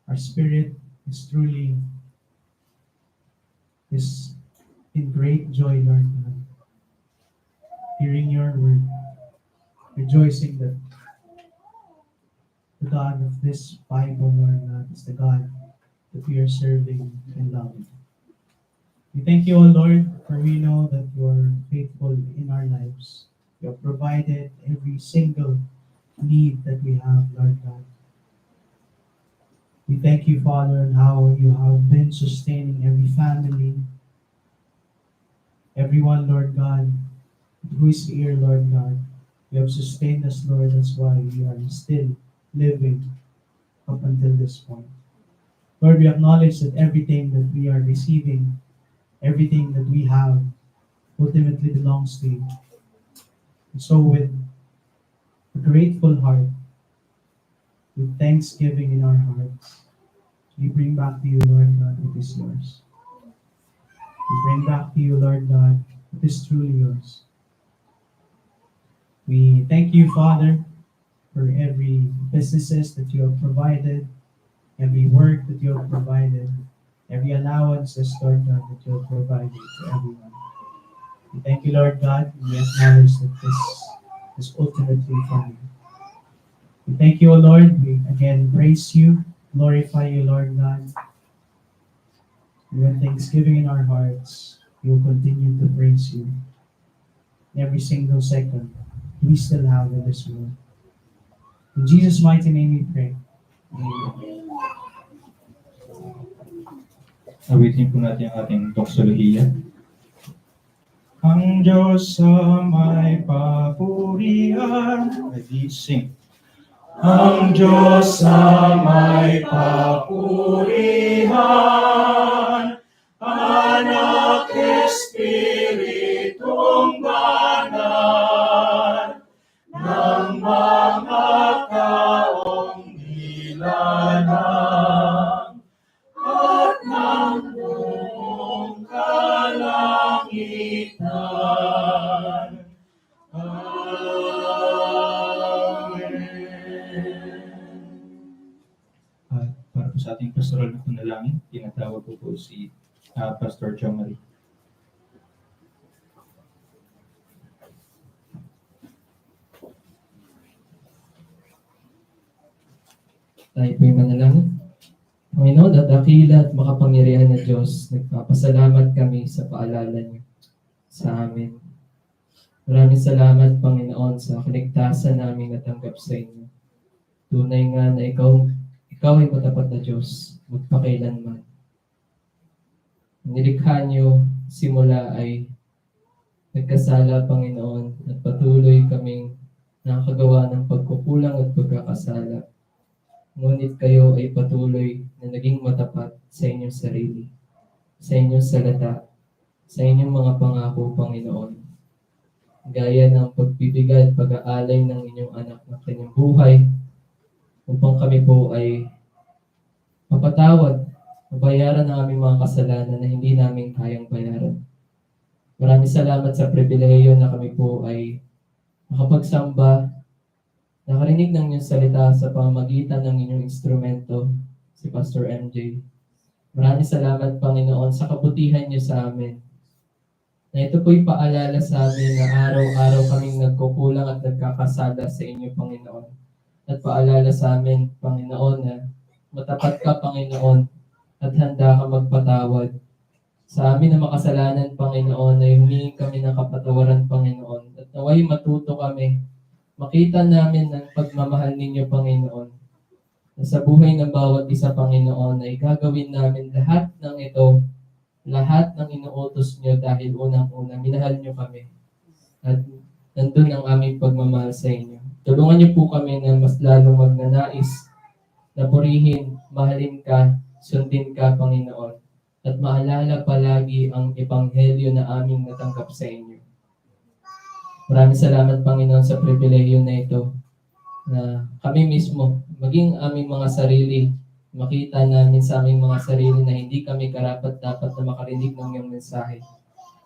Our spirit is truly in great joy, Lord God, hearing your word, rejoicing that the God of this Bible, Lord God, is the God that we are serving and loving. We thank you, O Lord, for we know that you are faithful in our lives. You have provided every single need that we have, Lord God. We thank you, Father, and how you have been sustaining every family, everyone, Lord God, who is here, Lord God. You have sustained us, Lord. That's why we are still living up until this point. Lord, we acknowledge that everything that we are receiving, everything that we have, ultimately belongs to you. And so with a grateful heart, with thanksgiving in our hearts, we bring back to you, Lord God, what is yours. We bring back to you, Lord God, what is truly yours. We thank you, Father, for every businesses that you have provided, every work that you have provided, every allowances, Lord God, that you have provided to everyone. We thank you, Lord God, and we acknowledge that this is ultimately from you. We thank you, O Lord. We again praise you, glorify you, Lord God. And with thanksgiving in our hearts, we will continue to praise you every single second we still have in this world. In Jesus' mighty name we pray. Amen. Awitin po natin ang ating doxolohiya. Ang Diyos sa may papurihan. Ready, sing. Ang Diyos sa may papurihan, Anak, Espiritong banal, ng mga taong nilalang, at ng buong kalangitan. Para po sa ating pastoral na panalangin, tinatawag ko po si Pastor John Marie. Tayo po'y manalangin. Panginoon, at dakila at makapangyarihan na Diyos, nagpapasalamat kami sa paalala niyo sa amin. Maraming salamat, Panginoon, sa kaligtasan namin natanggap sa inyo. Tunay nga na ikaw ay matapat na Diyos, magpakailanman. Nilikha niyo simula ay nagkasala, Panginoon, at patuloy kaming nakagawa ng pagkukulang at pagkakasala. Ngunit kayo ay patuloy na naging matapat sa inyong sarili, sa inyong salita, sa inyong mga pangako, Panginoon. Gaya ng pagbibigay at pag-aalay ng inyong anak ng kanyang buhay, upang kami po ay mapatawad, mabayaran ang aming mga kasalanan na hindi namin kayang bayaran. Maraming salamat sa pribilehiyo na kami po ay makapagsamba, nakarinig ng inyong salita sa pamamagitan ng inyong instrumento, si Pastor MJ. Maraming salamat, Panginoon, sa kabutihan niyo sa amin. na ito po'y paalala sa amin na araw-araw kaming nagkukulang at nagkakasala sa inyo, Panginoon. At paalala sa amin, Panginoon, na matapat ka, Panginoon, at handa ka magpatawad. Sa amin na makasalanan, Panginoon, ay humingi kami ng kapatawaran, Panginoon. At naway matuto kami, makita namin ang pagmamahal ninyo, Panginoon. Na sa buhay ng bawat isa, Panginoon, ay gagawin namin lahat ng ito, lahat ng inuutos nyo dahil unang-una, minahal nyo kami. At nandun ang aming pagmamahal sa inyo. Tulungan niyo po kami na mas lalong magnanais na purihin, mahalin ka, sundin ka, Panginoon. At maalala palagi ang ebanghelyo na aming natanggap sa inyo. Maraming salamat, Panginoon, sa pribilehiyo na ito na kami mismo, maging aming mga sarili, makita namin sa aming mga sarili na hindi kami karapat-dapat na makarinig ng iyong mensahe.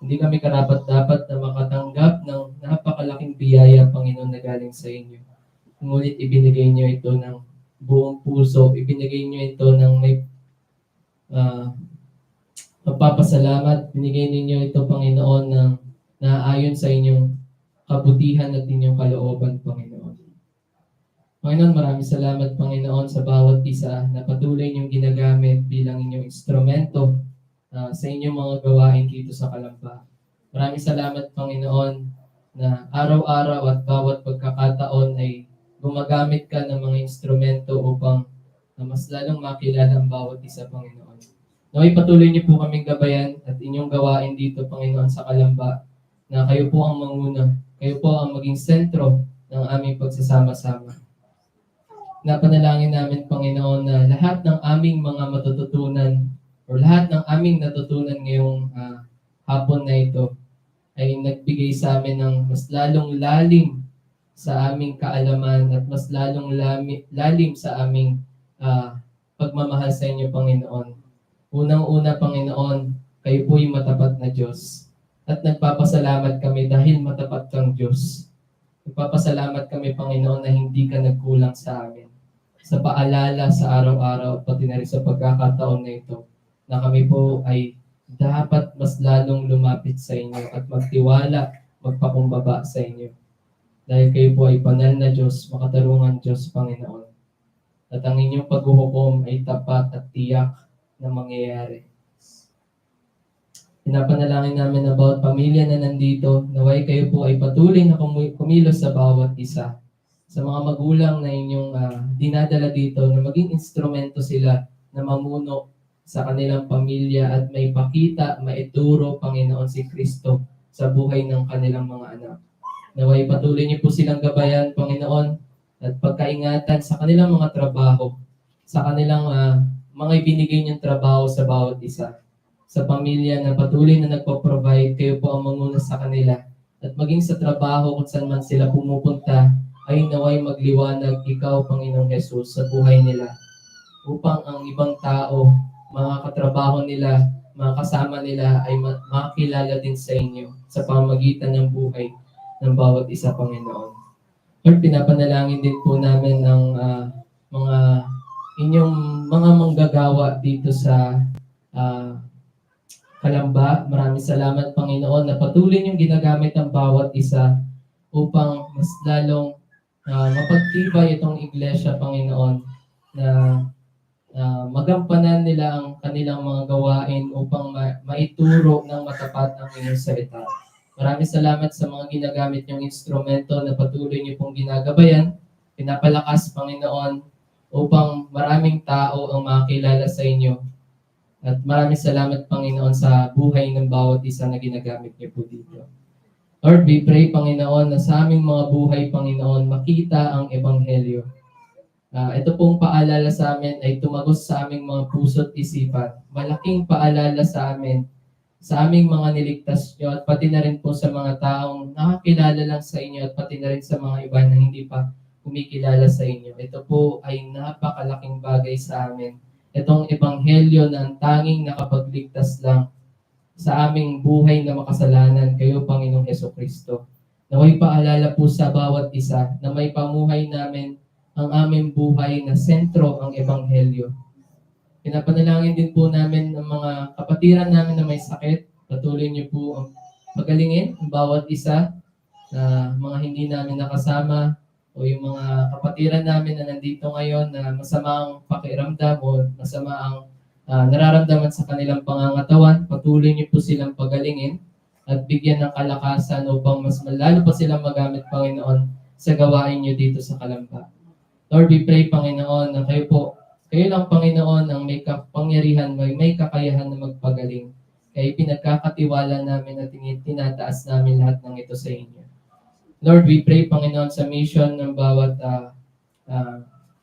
Hindi kami karapat-dapat na makatanggap ng napakalaking biyaya, Panginoon, na galing sa inyo. Ngunit ibinigay niyo ito ng buong puso, ibinigay niyo ito ng may magpapasalamat, binigay ninyo ito, Panginoon, ng naayon sa inyong kabutihan at inyong kalooban, Panginoon. Panginoon, maraming salamat, Panginoon, sa bawat isa na patuloy niyong ginagamit bilang inyong instrumento sa inyong mga gawain dito sa Kalamba. Maraming salamat, Panginoon, na araw-araw at bawat pagkakataon ay gumagamit ka ng mga instrumento upang mas lalong makilala ang bawat isa, Panginoon. Naway patuloy niyo po kaming gabayan at inyong gawain dito, Panginoon, sa Kalamba, na kayo po ang manguna, kayo po ang maging sentro ng aming pagsasama-sama. Napanalangin namin, Panginoon, na lahat ng aming mga matututunan o lahat ng aming natutunan ngayong hapon na ito ay nagbigay sa amin ng mas lalong lalim sa aming kaalaman at mas lalong lalim sa aming pagmamahal sa inyo, Panginoon. Unang-una, Panginoon, kayo po'y matapat na Diyos. At nagpapasalamat kami dahil matapat kang Diyos. Nagpapasalamat kami, Panginoon, na hindi ka nagkulang sa amin. Sa paalala sa araw-araw, pati na rin sa pagkakataon na ito, na kami po ay dapat mas lalong lumapit sa inyo at magtiwala, magpakumbaba sa inyo. Dahil kayo po ay banal na Diyos, makatarungan Diyos, Panginoon. At ang inyong paghuhukom ay tapat at tiyak na mangyayari. Pinapanalangin namin na bawat pamilya na nandito, naway kayo po ay patuloy na kumilos sa bawat isa. Sa mga magulang na inyong dinadala dito, na maging instrumento sila na mamuno sa kanilang pamilya at may pakita, maituro, Panginoon, si Kristo sa buhay ng kanilang mga anak. Naway patuloy niyo po silang gabayan, Panginoon, at pagkaingatan sa kanilang mga trabaho, sa kanilang mga ibinigay niyong trabaho sa bawat isa. Sa pamilya na patuloy na nagpo-provide, kayo po ang manguna sa kanila. At maging sa trabaho kung saan man sila pumupunta, ay naway magliwanag ikaw, Panginoong Jesus, sa buhay nila. Upang ang ibang tao, mga katrabaho nila, mga kasama nila ay makakilala din sa inyo sa pamamagitan ng buhay ng bawat isa, Panginoon. Lord, pinapanalangin din po namin ang mga inyong mga manggagawa dito sa Kalamba. Maraming salamat, Panginoon, na patuloy niyong ginagamit ang bawat isa upang mas lalong mapagtibay itong iglesia, Panginoon, na magampanan nila ang kanilang mga gawain upang maituro ng matapat ang inyong salita. Maraming salamat sa mga ginagamit niyong instrumento na patuloy niyo pong ginagabayan. Pinapalakas, Panginoon, upang maraming tao ang makilala sa inyo. At maraming salamat, Panginoon, sa buhay ng bawat isa na ginagamit niyo po dito. Lord, we pray, Panginoon, na sa aming mga buhay, Panginoon, makita ang Ebanghelyo. Ito pong paalala sa amin ay tumagos sa aming mga puso't isipan. Malaking paalala sa amin, sa aming mga niligtas niyo, at pati na rin po sa mga taong nakakilala lang sa inyo, at pati na rin sa mga iba na hindi pa kumikilala sa inyo. Ito po ay napakalaking bagay sa amin. Itong Ebanghelyo na ang tanging nakapagligtas lang sa aming buhay na makasalanan, kayo, Panginoong Hesukristo. Naway paalala po sa bawat isa na may pamuhay namin ang aming buhay na sentro ang Ebanghelyo. Pinapanalangin din po namin ang mga kapatiran namin na may sakit. Patuloy niyo po ang pagalingin ang bawat isa na mga hindi namin nakasama o yung mga kapatiran namin na nandito ngayon na masama ang pakiramdam o masama ang nararamdaman sa kanilang pangangatawan. Patuloy niyo po silang pagalingin at bigyan ng kalakasan upang mas lalo pa silang magamit, Panginoon, sa gawain niyo dito sa Kalamba. Lord, we pray, Panginoon, na kayo lang, Panginoon, ang may kapangyarihan, may kakayahan na magpagaling. Kaya pinagkakatiwala namin at tinataas namin lahat ng ito sa inyo. Lord, we pray, Panginoon, sa mission ng bawat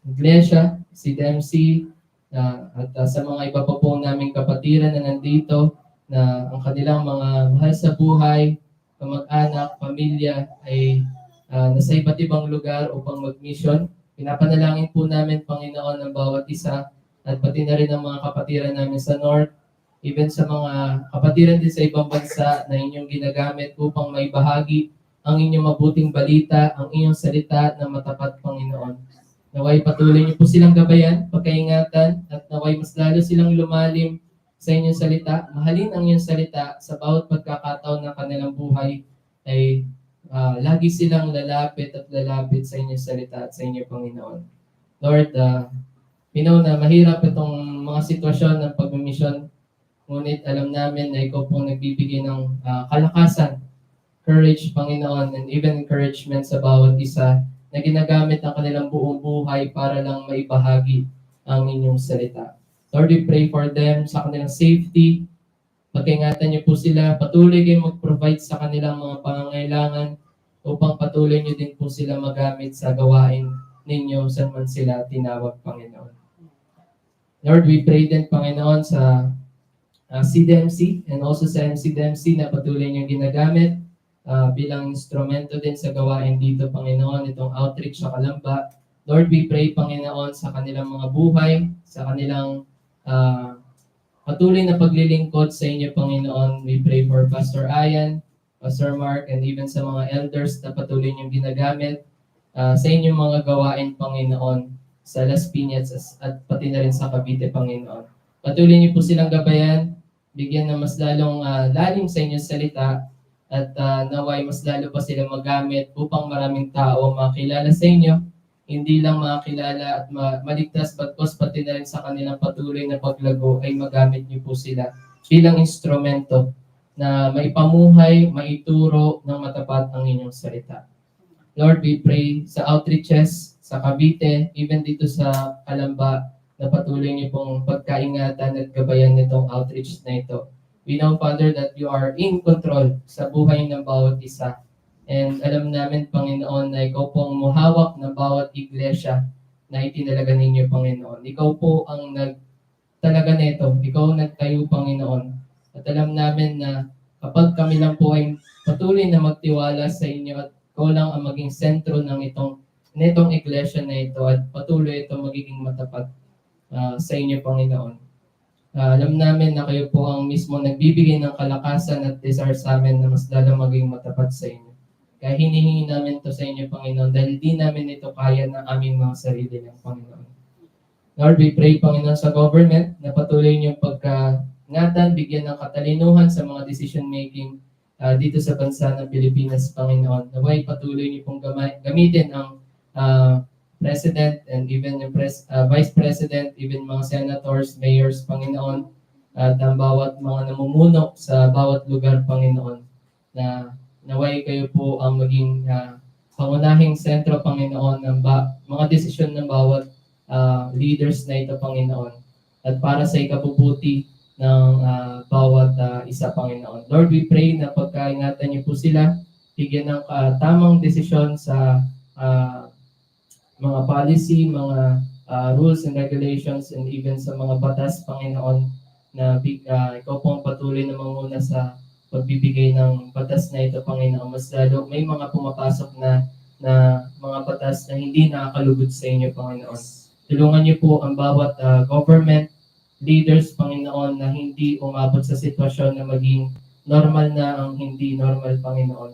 iglesia, CDMC, at sa mga iba pa po naming kapatiran na nandito, na ang kanilang mga mahal sa buhay, kamag-anak, pamilya ay nasa iba't ibang lugar upang mag-mission. Pinapanalangin po namin, Panginoon, ang bawat isa at pati na rin ang mga kapatiran namin sa North, even sa mga kapatiran din sa ibang bansa na inyong ginagamit upang may bahagi ang inyong mabuting balita, ang inyong salita na matapat, Panginoon. Naway patuloy niyo po silang gabayan, pagkaingatan, at naway mas lalo silang lumalim sa inyong salita. Mahalin ang inyong salita sa bawat pagkakataon ng kanilang buhay ay lagi silang lalapit sa inyong salita at sa inyong Panginoon. Lord, we know na mahirap itong mga sitwasyon ng pag-mission, ngunit alam namin na ikaw pong nagbibigay ng kalakasan, courage, Panginoon, and even encouragement sa bawat isa na ginagamit ang kanilang buong buhay para lang maibahagi ang inyong salita. Lord, we pray for them sa kanilang safety. Pag-ingatan niyo po sila. Patuloy kayong mag-provide sa kanilang mga pangangailangan upang patuloy niyo din po sila magamit sa gawain ninyo saan man sila tinawag, Panginoon. Lord, we pray din, Panginoon, sa CDMC and also sa MCDMC na patuloy niyo ginagamit bilang instrumento din sa gawain dito, Panginoon, itong outreach sa Kalamba. Lord, we pray, Panginoon, sa kanilang mga buhay, sa kanilang patuloy na paglilingkod sa inyo, Panginoon. We pray for Pastor Ayan, Pastor Mark, and even sa mga elders na patuloy niyong ginagamit sa inyong mga gawain, Panginoon, sa Las Piñas at pati na rin sa Cavite, Panginoon. Patuloy niyo po silang gabayan, bigyan ng mas lalong lalim sa inyong salita, at naway mas lalo pa sila magamit upang maraming tao makilala sa inyo, hindi lang makilala at maligtas, bagkos pati na rin sa kanilang patuloy na paglago ay magamit niyo po sila bilang instrumento na maipamuhay, maituro ng matapat ang inyong salita. Lord, we pray sa outreaches, sa Cavite, even dito sa Kalamba, na patuloy niyo pong pagkaingatan at gabayan nitong outreach na ito. We know, Father, that you are in control sa buhay ng bawat isa. And alam namin, Panginoon, na ikaw po ang muhawak ng bawat iglesia na itinalaga ninyo, Panginoon. Ikaw po ang nagtalaga nito. Ikaw ang nagtayo, Panginoon. At alam namin na kapag kami lang po ay patuloy na magtiwala sa inyo at ikaw lang ang maging sentro ng itong iglesia na ito at patuloy ito magiging matapat sa inyo, Panginoon. Alam namin na kayo po ang mismo nagbibigay ng kalakasan at desire sa amin na mas lalo maging matapat sa inyo. Kaya hinihingi namin ito sa inyo, Panginoon, dahil di namin ito kaya ng aming mga sarili ng Panginoon. Lord, we pray, Panginoon, sa government na patuloy niyong pagkaingatan, bigyan ng katalinuhan sa mga decision-making dito sa bansa ng Pilipinas, Panginoon. Naway patuloy niyo pong gamitin ang President and even yung Vice President, even mga senators, mayors, Panginoon, at ang bawat mga namumuno sa bawat lugar, Panginoon, na naway kayo po ang maging pangunahing sentro, Panginoon, ng mga desisyon ng bawat leaders na ito, Panginoon, at para sa ikabubuti ng bawat isa, Panginoon. Lord, we pray na pagkaingatan niyo po sila, bigyan ng tamang desisyon sa mga policy, mga rules and regulations, and even sa mga batas, Panginoon, na ikaw po ang patuloy na manguna sa pagbibigay ng batas na ito, Panginoon. Mas lalo, may mga pumapasok na mga batas na hindi nakakalugod sa inyo, Panginoon. Tulungan niyo po ang bawat government leaders, Panginoon, na hindi umabot sa sitwasyon na maging normal na ang hindi normal, Panginoon.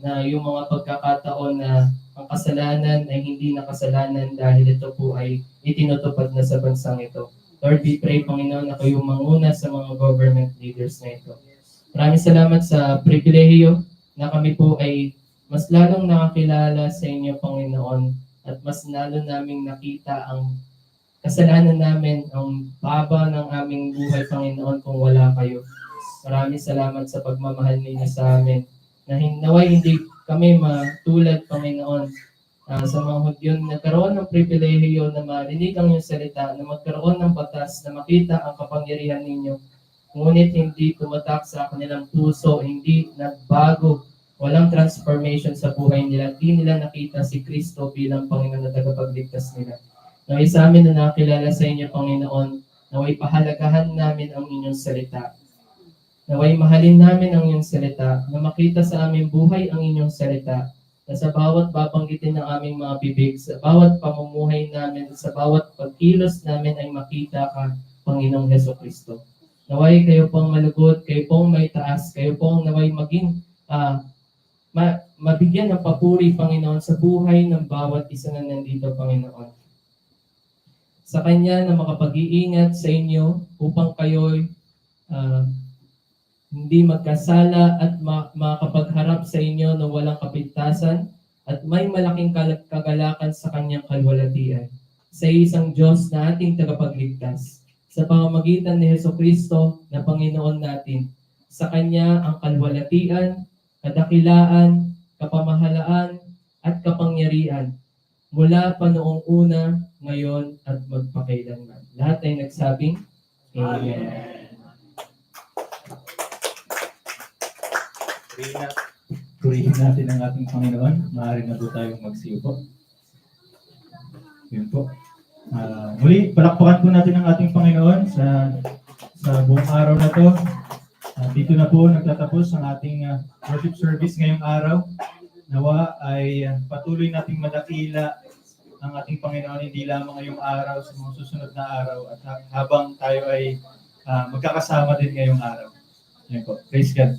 Na yung mga pagkakataon na ang kasalanan ay hindi na kasalanan dahil ito po ay itinutupad na sa bansang ito. Lord, we pray, Panginoon, na kayo manguna sa mga government leaders na ito. Maraming salamat sa pribilehiyo na kami po ay mas lalong nakakilala sa inyo, Panginoon, at mas lalo naming nakita ang kasalanan namin, ang baba ng aming buhay, Panginoon, kung wala kayo. Maraming salamat sa pagmamahal ninyo sa amin. Naway hindi kami matulad, Panginoon, sa mga Hudyo, nagkaroon ng pribilehiyo na marinig ang iyong salita, na magkaroon ng batas, na makita ang kapangyarihan ninyo. Ngunit hindi tumatak sa kanilang puso, hindi nagbago, walang transformation sa buhay nila. Hindi nila nakita si Kristo bilang Panginoon na tagapagligtas nila. Naway sa amin na nakilala sa inyo, Panginoon, naway pahalagahan namin ang inyong salita. Naway mahalin namin ang inyong salita, na makita sa aming buhay ang inyong salita, na sa bawat babanggitin ng aming mga bibig, sa bawat pamumuhay namin, sa bawat pagkilos namin ay makita ka, Panginoong Hesukristo. Naway kayo pong malugod, kayo pong may taas, kayo pong naway maging mabigyan ng papuri, Panginoon, sa buhay ng bawat isa na nandito, Panginoon. Sa Kanya na makapag-iingat sa inyo upang kayo'y hindi magkasala at makapagharap sa inyo na walang kapintasan at may malaking kagalakan sa Kanyang kalwalatian. Sa isang Diyos na ating tagapagligtas, sa pamamagitan ni Hesukristo na Panginoon natin. Sa Kanya ang kalwalatian, kadakilaan, kapamahalaan, at kapangyarihan mula pa noong una, ngayon, at magpakailanman. Lahat ay nagsabing, Amen. Purihin natin ang ating Panginoon. Maaari na po tayong magsiupo. Yun po. Muli, palakpakan po natin ang ating Panginoon sa buong araw na to. Dito na po nagtatapos ang ating worship service ngayong araw. Nawa ay patuloy nating madakila ang ating Panginoon hindi lamang ngayong araw, sa mga susunod na araw, at habang tayo ay magkakasama din ngayong araw. Yan po. Praise God.